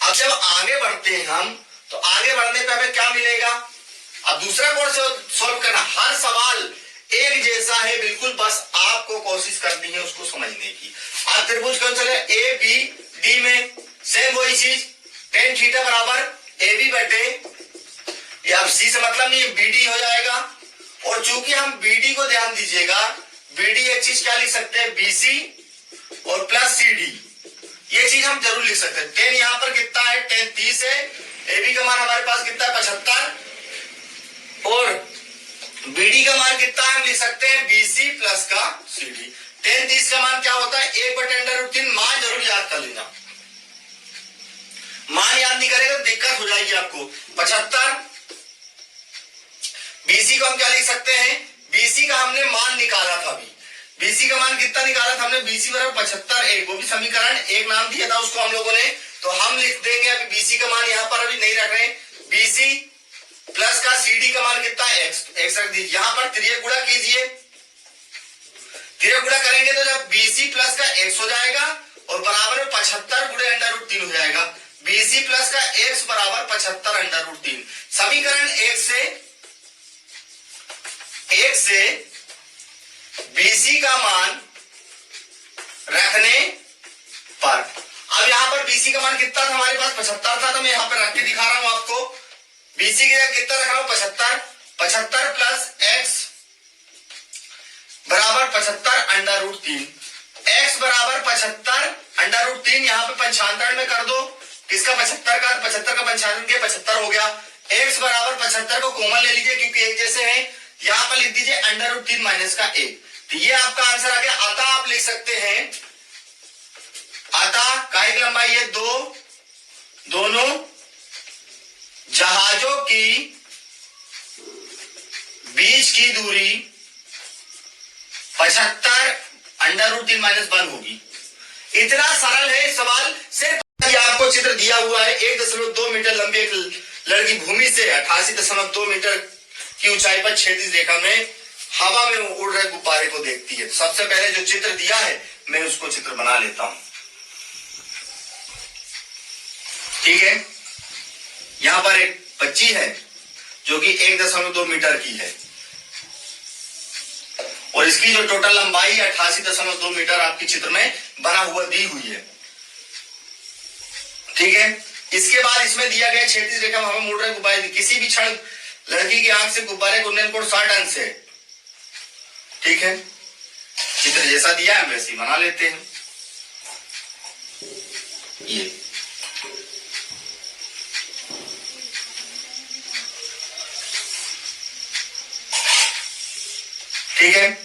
अब जब आगे बढ़ते हैं हम, तो आगे बढ़ने पे हमें क्या मिलेगा? अब दूसरा कोण से सॉल्व करना। हर सवाल एक जैसा है बिल्कुल, बस आपको कोशिश करनी है उसको समझने की। अब त्रिभुज कौन चले ए बी डी में सेम वही चीज, टेन थीटा बराबर ए बी बटे, अब सी से मतलब नहीं बी डी हो जाएगा। और चूंकि हम बी डी को ध्यान दीजिएगा, बी डी एक चीज क्या लिख सकते हैं बी सी और प्लस सी डी, ये चीज हम जरूर लिख सकते हैं। टेन यहाँ पर कितना है, टेन 30 है, ए बी का मान हमारे पास कितना है 75 और बीडी का मान कितना है हम लिख सकते हैं बीसी प्लस का सीडी। टेन 30 का मान क्या होता है 1/√3। मान जरूर याद कर लेना, मान याद नहीं करेगा तो दिक्कत हो जाएगी आपको। 75 बीसी को हम क्या लिख सकते हैं, बीसी का हमने मान निकाला था अभी, बीसी का मान कितना निकाला था हमने, बीसी बराबर 75 एक, वो भी समीकरण एक नाम दिया था उसको हम लोगों ने, तो हम लिख देंगे अभी बीसी का मान यहाँ पर अभी नहीं रख रहे, बीसी प्लस का सीडी का मान कितना है एक्स रख दीजिए। यहां पर त्रिज्या गुणा कीजिए, त्रिज्या गुणा करेंगे तो जब बीसी प्लस का एक्स हो जाएगा और बराबर में 75 गुणे √3 हो जाएगा। बीसी प्लस का एक्स बराबर 75 √3। समीकरण एक से बीसी का मान रखने पर, अब यहां पर बीसी का मान कितना था हमारे पास 75 था, तो मैं यहां पर रख के दिखा रहा हूं आपको। बीसी की जगह कितना रख रहा हूं 75 प्लस एक्स बराबर 75 √3। एक्स बराबर 75 √3, यहाँ पे 95 में कर दो, किसका 75 का 75 का 95 के 75 हो गया। एक्स बराबर 75 को कॉमन ले लीजिए क्योंकि एक जैसे हैं, यहाँ पर लिख दीजिए √3 माइनस का 1, तो ये आपका आंसर आ गया। अतः आप लिख सकते हैं, अतः काहे की लंबाई है 2, दोनों जहाजों की बीच की दूरी 75 √3 माइनस 1 होगी। इतना सरल है सवाल। सिर्फ आपको चित्र दिया हुआ है, 1.2 मीटर लंबी एक लड़की भूमि से 88.2 मीटर की ऊंचाई पर क्षैतिज रेखा में हवा में उड़ रहे गुब्बारे को देखती है। सबसे पहले जो चित्र दिया है मैं उसको चित्र बना लेता हूं। ठीक है, यहां पर एक बच्ची है जो कि 1.2 मीटर की है और इसकी जो टोटल लंबाई 88.2 मीटर आपकी चित्र में बना हुआ दी हुई है। ठीक है, इसके बाद इसमें दिया गया क्षैतिज रेखा में हमें मुड़ रहे गुब्बारे, किसी भी क्षण लड़की की आंख से गुब्बारे का उन्नयन कोण 60 अंश है। ठीक है, चित्र जैसा दिया है वैसे ही बना लेते हैं। ये ठीक है,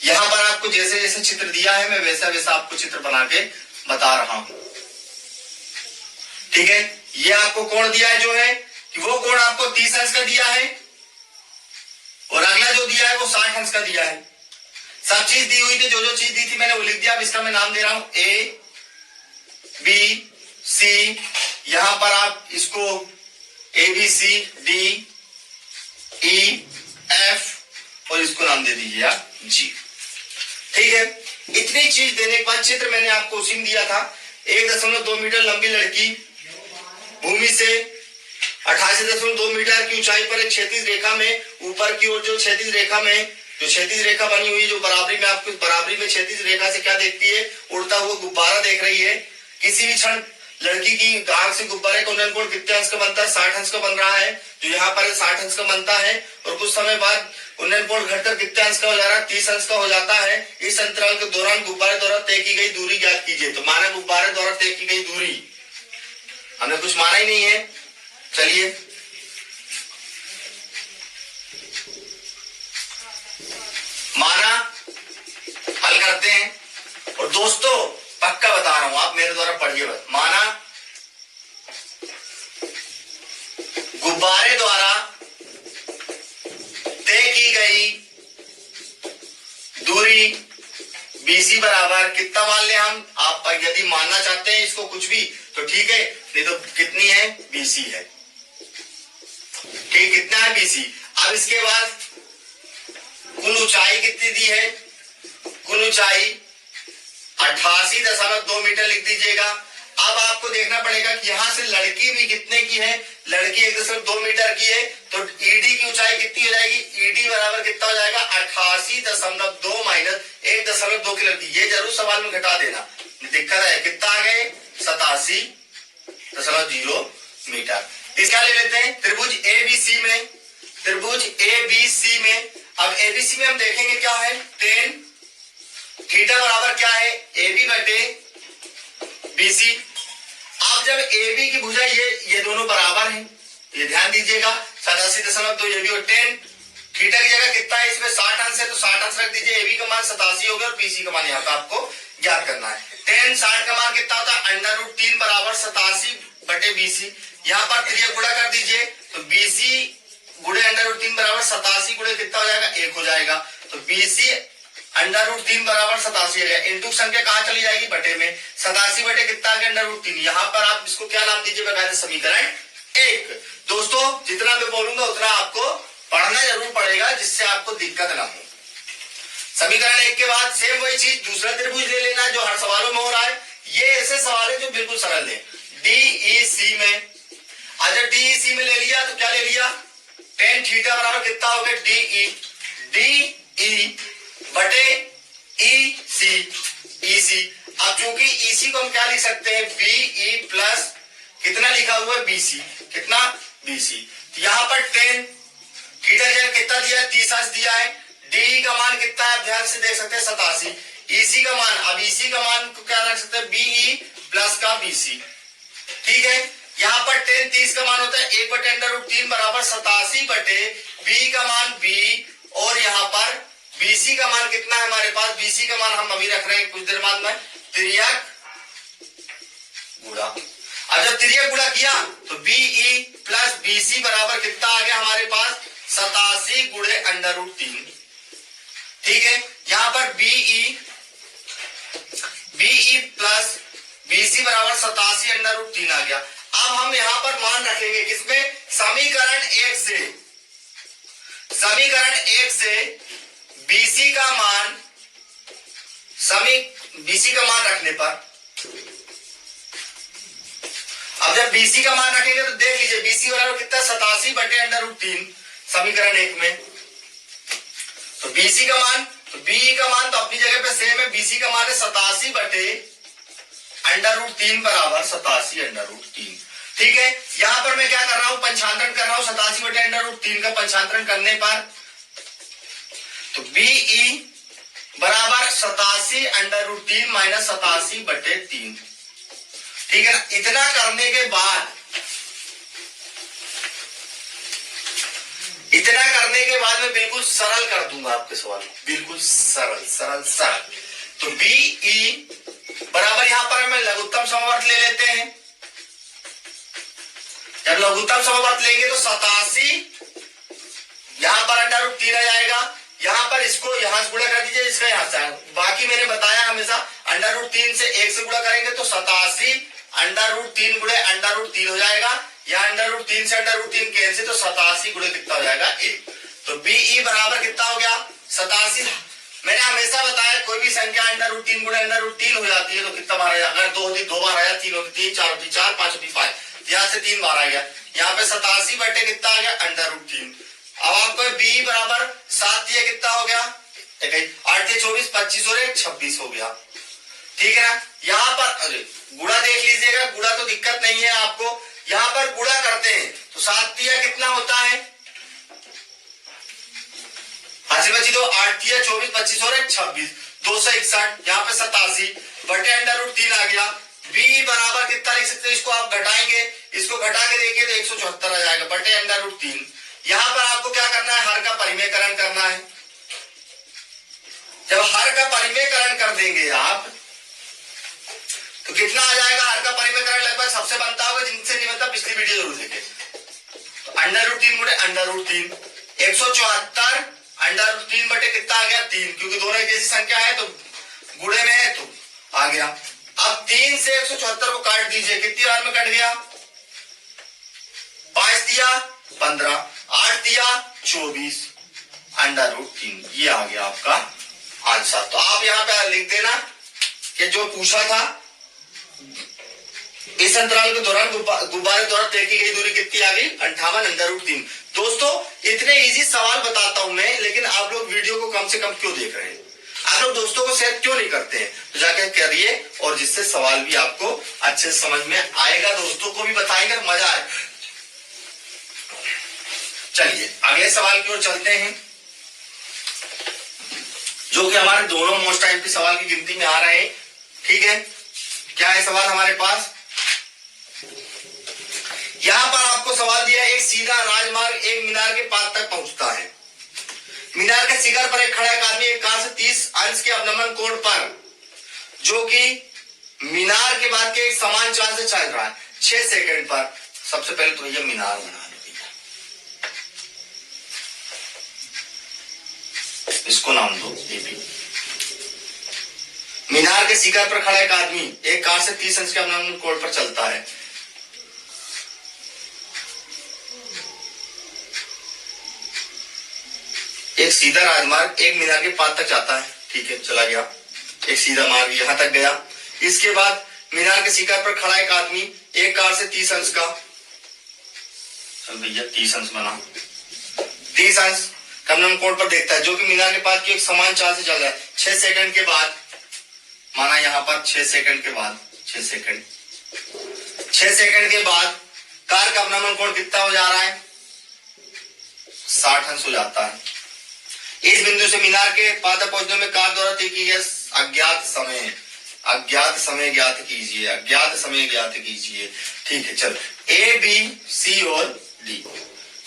यहां पर आपको जैसे जैसे चित्र दिया है मैं वैसा वैसा आपको चित्र बना के बता रहा हूं। ठीक है, ये आपको कोण दिया है जो है कि वो कोण आपको 30 अंश का दिया है और अगला जो दिया है वो 60 अंश का दिया है। सब चीज दी हुई थी, जो जो चीज दी थी मैंने वो लिख दिया। अब इसका मैं नाम दे रहा हूं ए बी सी। यहां पर आप इसको A B C D E F और इसको नाम दे दीजिए आप जी। ठीक है, इतनी चीज देने के बाद चित्र मैंने आपको उसी में दिया था। 1.2 मीटर लंबी लड़की भूमि से 88.2 मीटर की ऊंचाई पर एक क्षैतिज रेखा में ऊपर की ओर जो क्षैतिज रेखा में जो क्षैतिज रेखा बनी हुई, जो बराबरी में आपको बराबरी में क्षैतिज रेखा से क्या देखती है, उड़ता हुआ गुब्बारा देख रही है। किसी भी क्षण लड़की की आंख से गुब्बारे का उन्नयन कोण कितने अंश का बनता है, 60 अंश का बन रहा है। जो यहाँ पर 60 अंश का बनता है और कुछ समय बाद उन्नयन कोण घटकर कितने अंश का हो जा रहा है, 30 अंश का हो जाता है। इस अंतराल के दौरान गुब्बारे द्वारा तय की गई दूरी ज्ञात कीजिए। तो माना गुब्बारे द्वारा तय की गई दूरी, हमने कुछ माना ही नहीं है। चलिए माना हल करते हैं। और दोस्तों पक्का बता रहा हूं, आप मेरे द्वारा पढ़िए बस। माना गुब्बारे द्वारा तय की गई दूरी BC बराबर कितना मान ले हम, आप यदि मानना चाहते हैं इसको कुछ भी तो ठीक है, नहीं तो कितनी है BC है। ठीक, कितना है BC। अब इसके बाद कुल ऊंचाई कितनी दी है, कुल ऊंचाई 88.2 मीटर लिख दीजिएगा। अब आपको देखना पड़ेगा कि यहां से लड़की भी कितने की है, लड़की 1.2 मीटर की है, तो ED की ऊंचाई कितनी हो जाएगी, ED बराबर कितना हो जाएगा 88.2 माइनस 1.2 की लड़की। ये जरूर सवाल में घटा देना, दिक्कत है। कितना आ गए 87.0 मीटर। इसका ले लेते हैं त्रिभुज ABC में, त्रिभुज ABC में। अब ABC में हम देखेंगे क्या है, tan थीटा बराबर क्या है, AB बटे BC। अब जब AB की भुजा ये दोनों बराबर हैं, ये ध्यान दीजिएगा 87.2 ये भी, और tan थीटा की जगह कितना है, इसमें 60 अंश है तो 60 अंश रख दीजिए। AB का मान 87 हो गया और BC का मान यहाँ पे आपको ज्ञात करना है। tan 60 का मान कितना होता है, √3 बराबर 87 बटे BC। यहाँ पर त्रियक गुणा कर दीजिए तो BC गुणे √3 बराबर 87 गुणे कितना हो जाएगा, 1 हो जाएगा। तो BC √3 बराबर 87 है। इंटू संख्या कहां चली जाएगी, बटे में। 87 बटे कितना आ गया √3। यहाँ पर आप इसको क्या नाम दीजिए, बकायदे समीकरण 1। दोस्तों जितना मैं बोलूंगा उतना आपको पढ़ना जरूर पड़ेगा, जिससे आपको दिक्कत ना हो। समीकरण 1 के बाद सेम वही चीज दूसरा त्रिभुज ले लेना जो हर सवालों में हो रहा है। ये ऐसे सवाल है जो बिल्कुल सरल है। DEC में, अगर DEC में ले लिया तो क्या ले लिया, tan थीटा बराबर कितना हो गया, DE बटे EC। अब चूंकि EC को हम क्या लिख सकते हैं, BE प्लस कितना लिखा हुआ है BC, कितना BC। तो यहाँ पर tan थीटा जगह कितना दिया है, 30 अंश दिया है। DE का मान कितना है, ध्यान से देख सकते हैं 87। EC का मान, अब EC का मान को क्या रख सकते हैं, BE प्लस का BC। ठीक है, यहाँ पर tan 30 का मान होता है 1 बटे √3 बराबर 87 बटे B का मान B, और यहाँ पर BC का मान कितना है हमारे पास, BC का मान हम अभी रख रहे हैं कुछ देर बाद में, तिर्यक गुणा। अब जब तिर्यक गुणा किया तो BE प्लस BC बराबर कितना आ गया हमारे पास, 87 गुणे √3। ठीक है, यहाँ पर BE प्लस BC बराबर 87 √3 आ गया। अब हम यहाँ पर मान रखेंगे किसमें, समीकरण 1 से, समीकरण 1 से BC का मान, BC का मान रखने पर, अब जब BC का मान रखेंगे तो देख लीजिए BC बराबर कितना, 87 बटे √3 समीकरण 1 में। तो BC का मान, तो BE का मान तो अपनी जगह पे सेम है, BC का मान है 87 बटे √3 बराबर 87 √3। ठीक है, यहां पर मैं क्या कर रहा हूं, पंचांतरण कर रहा हूं 87 बटे √3 का पंचांतरण करने पर, तो BE बराबर 87 √3 माइनस 87 बटे 3। ठीक है ना, इतना करने के बाद, इतना करने के बाद मैं बिल्कुल सरल कर दूंगा आपके सवाल, बिल्कुल सरल सरल सरल। तो BE बराबर यहां पर हमें लघुत्तम समवर्त ले लेते हैं। जब लघुत्तम समवर्त लेंगे तो 87 यहां पर √3 आ जाएगा, यहाँ पर इसको यहाँ से गुणा कर दीजिए, इसका यहाँ से। बाकी मैंने बताया हमेशा √3 से 1 से गुणा करेंगे तो 87 √3 गुणे √3 हो जाएगा। यहाँ √3 से √3 कैंसिल तो 87 गुणे कितना हो जाएगा 1। तो BE बराबर कितना हो गया 87। मैंने हमेशा बताया कोई भी संख्या √3 गुणे √3 हो जाती है तो कितना बार आया, अगर 2 होती 2 बार आया, 3 होती 3, 4 होती 4, 5 होती 5, यहाँ से 3 बार आ गया। यहाँ पे 87 बटे कितना आ गया √3। अब आपको BE बराबर 7 दिया, कितना हो गया 8 24 25 और 1 26 हो गया। ठीक है ना। यहाँ पर अरे गुणा देख लीजिएगा, गुणा तो दिक्कत नहीं है आपको। यहाँ पर गुणा करते हैं तो 7 दिया कितना होता है, हासिल बची तो 8 दिया 24 25 और 1 26, 261। यहाँ पे 87 बटे √3 आ गया। BE बराबर कितना लिख सकते हैं, इसको आप घटाएंगे, इसको घटा के देखिए तो 174 आ जाएगा बटे √3। यहाँ पर आपको क्या करना है, हर का परिमेयकरण करना है। जब हर का परिमेयकरण कर देंगे आप तो कितना आ जाएगा, हर का परिमेयकरण लगभग सबसे बनता होगा, जिनसे नहीं बनता पिछली वीडियो जरूर देखें। तो √3 गुणे √3 174 √3 बटे कितना आ गया 3, क्योंकि दोनों एक जैसी संख्या है तो गुणे में है तो आ गया। अब 3 से 174 को काट दीजिए, कितनी बार में कट गया, 5 दिया 15, 8 दिया 24 √3, ये आ गया आपका आंसर। तो आप यहाँ पे लिख देना कि जो पूछा था इस अंतराल के दौरान गुब्बारे द्वारा तय की गई दूरी कितनी आ गई 58 √3। दोस्तों इतने इजी सवाल बताता हूं मैं, लेकिन आप लोग वीडियो को कम से कम क्यों देख रहे हैं, आप लोग दोस्तों को शेयर क्यों नहीं करते हैं, तो जाकर करिए, और जिससे सवाल भी आपको अच्छे से समझ में आएगा, दोस्तों को भी बताएंगे, मजा आए। चलिए अगले सवाल की ओर चलते हैं, जो कि हमारे दोनों मोस्ट टाइप के सवाल की गिनती में आ रहे हैं। ठीक है, क्या है सवाल हमारे पास, यहां पर आपको सवाल दिया है, एक सीधा राजमार्ग एक मीनार के पास तक पहुंचता है। मीनार के शिखर पर एक खड़ा एक आदमी एक कार से 30 अंश के अवनमन कोण पर, जो कि मीनार के बाद के एक समान चाल से चल रहा है 6 सेकंड पर। सबसे पहले तो ये मीनार बना लो, इसको नाम दो AB। मीनार के शिखर पर खड़ा एक आदमी एक कार से 30 अंश के अवनमन कोण पर चलता है। एक सीधा राजमार्ग एक मीनार के पास तक जाता है, ठीक है, चला गया, एक सीधा मार्ग यहां तक गया। इसके बाद मीनार के शिखर पर खड़ा एक आदमी एक कार से 30 अंश का, चल भैया 30 अंश बना, 30 अंश अवनमन कोण पर देखता है, जो कि मीनार के पास की एक समान चाल से चल रहा है 6 सेकंड के बाद। माना यहां पर 6 सेकंड के बाद, 6 सेकंड के बाद कार का अवनमन कोण कितना हो जा रहा है 60 अंश हो जाता है। इस बिंदु से मीनार के पास तक पहुंचने में कार द्वारा तय की गई अज्ञात समय ज्ञात कीजिए। ठीक है, चलो A B C और D,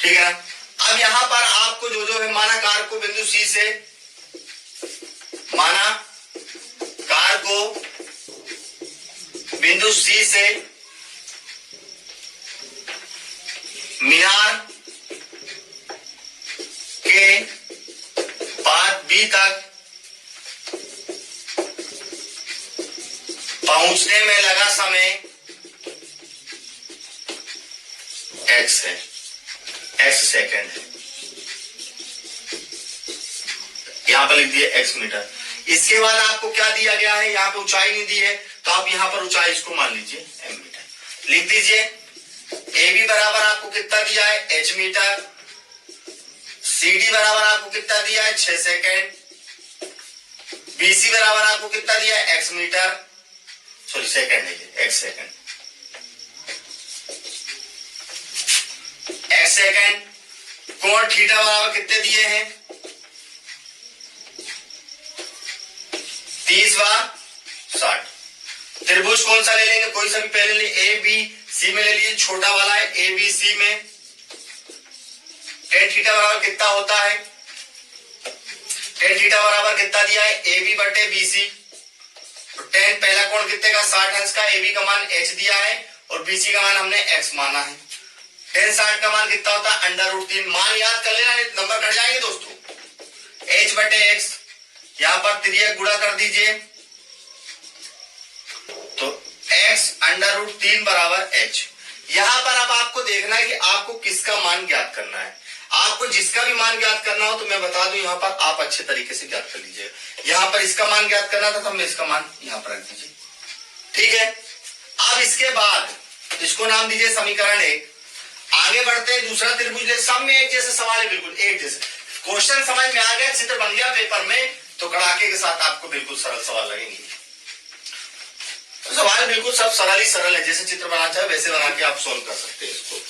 ठीक है। अब यहां पर आपको जो है, माना कार को बिंदु C से, माना कार को बिंदु C से मीनार के पाथ B तक पहुंचने में लगा समय x है, x सेकंड है, यहां पर लिख दिए x मीटर। इसके बाद आपको क्या दिया गया है, यहां पे ऊंचाई नहीं दी है, तो आप यहां पर ऊंचाई इसको मान लीजिए m मीटर, लिख दीजिए। AB बराबर आपको कितना दिया है h मीटर, CD बराबर आपको कितना दिया है 6 सेकेंड, BC बराबर आपको कितना दिया है x मीटर, सॉरी सेकेंड है, x सेकेंड, x सेकेंड। कोण थीटा बराबर कितने दिए हैं 30 बार 60। त्रिभुज कौन सा ले लेंगे, कोई सा भी पहले ले, ABC में ले लीजिए, छोटा वाला है ABC में tan थीटा बराबर कितना होता है, tan थीटा बराबर कितना दिया है AB बटे BC। तो tan पहला कोण कितने का 60 अंश का, AB का मान h दिया है और BC का मान हमने x माना है। tan 60 का मान कितना होता है √3। मान याद कर लेना, नंबर कट जाएंगे दोस्तों। h बटे x, यहां पर तिर्यक गुणा कर दीजिए तो x √3 बराबर h। यहां पर अब आपको देखना है कि आपको किसका मान ज्ञात करना है। आपको जिसका भी मान ज्ञात करना हो तो मैं बता दूं यहां पर आप अच्छे तरीके से ज्ञात कर लीजिए। यहां पर इसका मान ज्ञात करना था तो हमने इसका मान यहां पर रख दीजिए, ठीक है। अब इसके बाद इसको नाम दीजिए समीकरण 1। आगे बढ़ते हैं, दूसरा त्रिभुज ले, सब में एक जैसे सवाल है, बिल्कुल एक जैसे। क्वेश्चन समझ में आ गया, चित्र बन गया पेपर में, तो कड़ाके के साथ आपको बिल्कुल सरल सवाल लगेंगे। तो सवाल बिल्कुल सब सरल ही सरल है, जैसे चित्र बनाना चाहे वैसे बना के आप सोल्व कर सकते हैं इसको,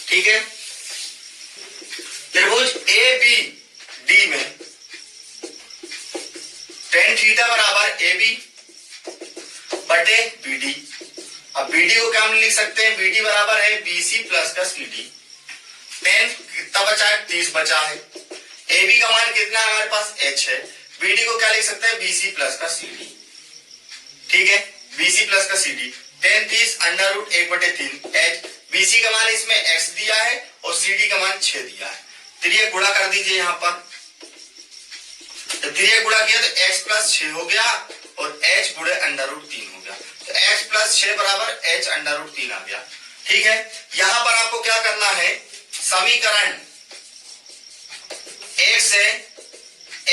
ठीक है। त्रिभुज ए बी डी में tan थीटा बराबर ए बी बटे बी डी। अब बी डी को क्या हम लिख सकते हैं, बी डी बराबर है बी सी प्लस का सी डी। tan कितना बचा है, 30 बचा है। ए बी का मान कितना है हमारे पास, h है। बी डी को क्या लिख सकते हैं, बी सी प्लस का सी डी, ठीक है। बी सी प्लस का C D, tan 30 √1/3 h। B C का मान इसमें x दिया है और सी डी का मान 6 दिया है। त्रियक गुणा कर दीजिए यहां पर, तो त्रियक गुणा किया तो x प्लस 6 हो गया और h गुणे √3 हो गया, तो x प्लस 6 बराबर h √3 आ गया, ठीक है। यहां पर आपको क्या करना है, समीकरण 1 से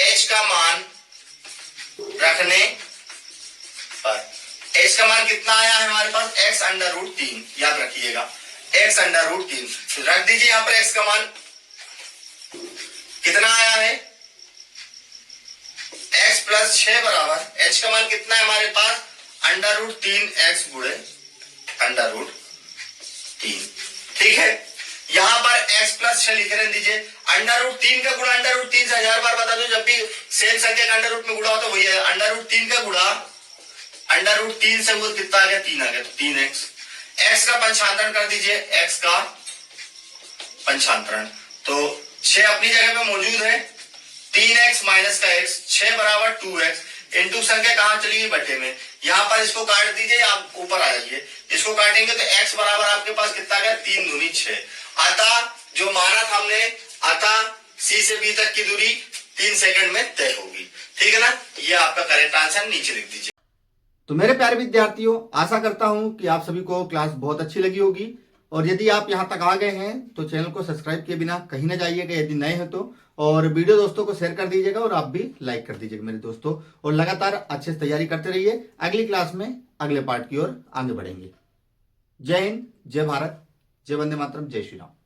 h का मान रखने पर h का मान कितना आया है हमारे पास, x √3, याद रखिएगा x √3 रख दीजिए। यहां पर x का मान कितना आया है, x प्लस 6 बराबर h का मान कितना है हमारे पास, √3x गुणे √3, ठीक है। यहां पर x प्लस 6 लिख रहे दीजिए, √3 का गुणा √3 से 1000 बार बता दो, जब भी सेम संख्या का अंडर रूट में गुणा होता वही है। √3 का गुणा √3 से वो कितना आ गया, 3 आ गया, तो 3x। x का पंचांतरण कर दीजिए, x का पंचांतरण, तो 6 अपनी जगह पे मौजूद है, 3x माइनस का x, 6 बराबर 2x, इंटू संख्या कहां चली गई, बटे में। यहां पर इसको काट दीजिए, आप ऊपर आ जाइए, इसको काटेंगे तो x बराबर आपके पास कितना गया, 3 दूनी 6। अतः जो माना था हमने, अतः C से B तक की दूरी 3 सेकंड में तय होगी, ठीक है ना। ये आपका करेक्ट आंसर नीचे लिख दीजिए। तो मेरे प्यारे विद्यार्थियों, आशा करता हूं कि आप सभी को क्लास बहुत अच्छी लगी होगी, और यदि आप यहां तक आ गए हैं तो चैनल को सब्सक्राइब किए बिना कहीं ना जाइएगा यदि नए हैं तो, और वीडियो दोस्तों को शेयर कर दीजिएगा और आप भी लाइक कर दीजिएगा मेरे दोस्तों, और लगातार अच्छे से तैयारी करते रहिए। अगली क्लास में अगले पार्ट की ओर आगे बढ़ेंगे। जय हिंद, जय भारत, जय वंदे मातरम, जय श्री राम।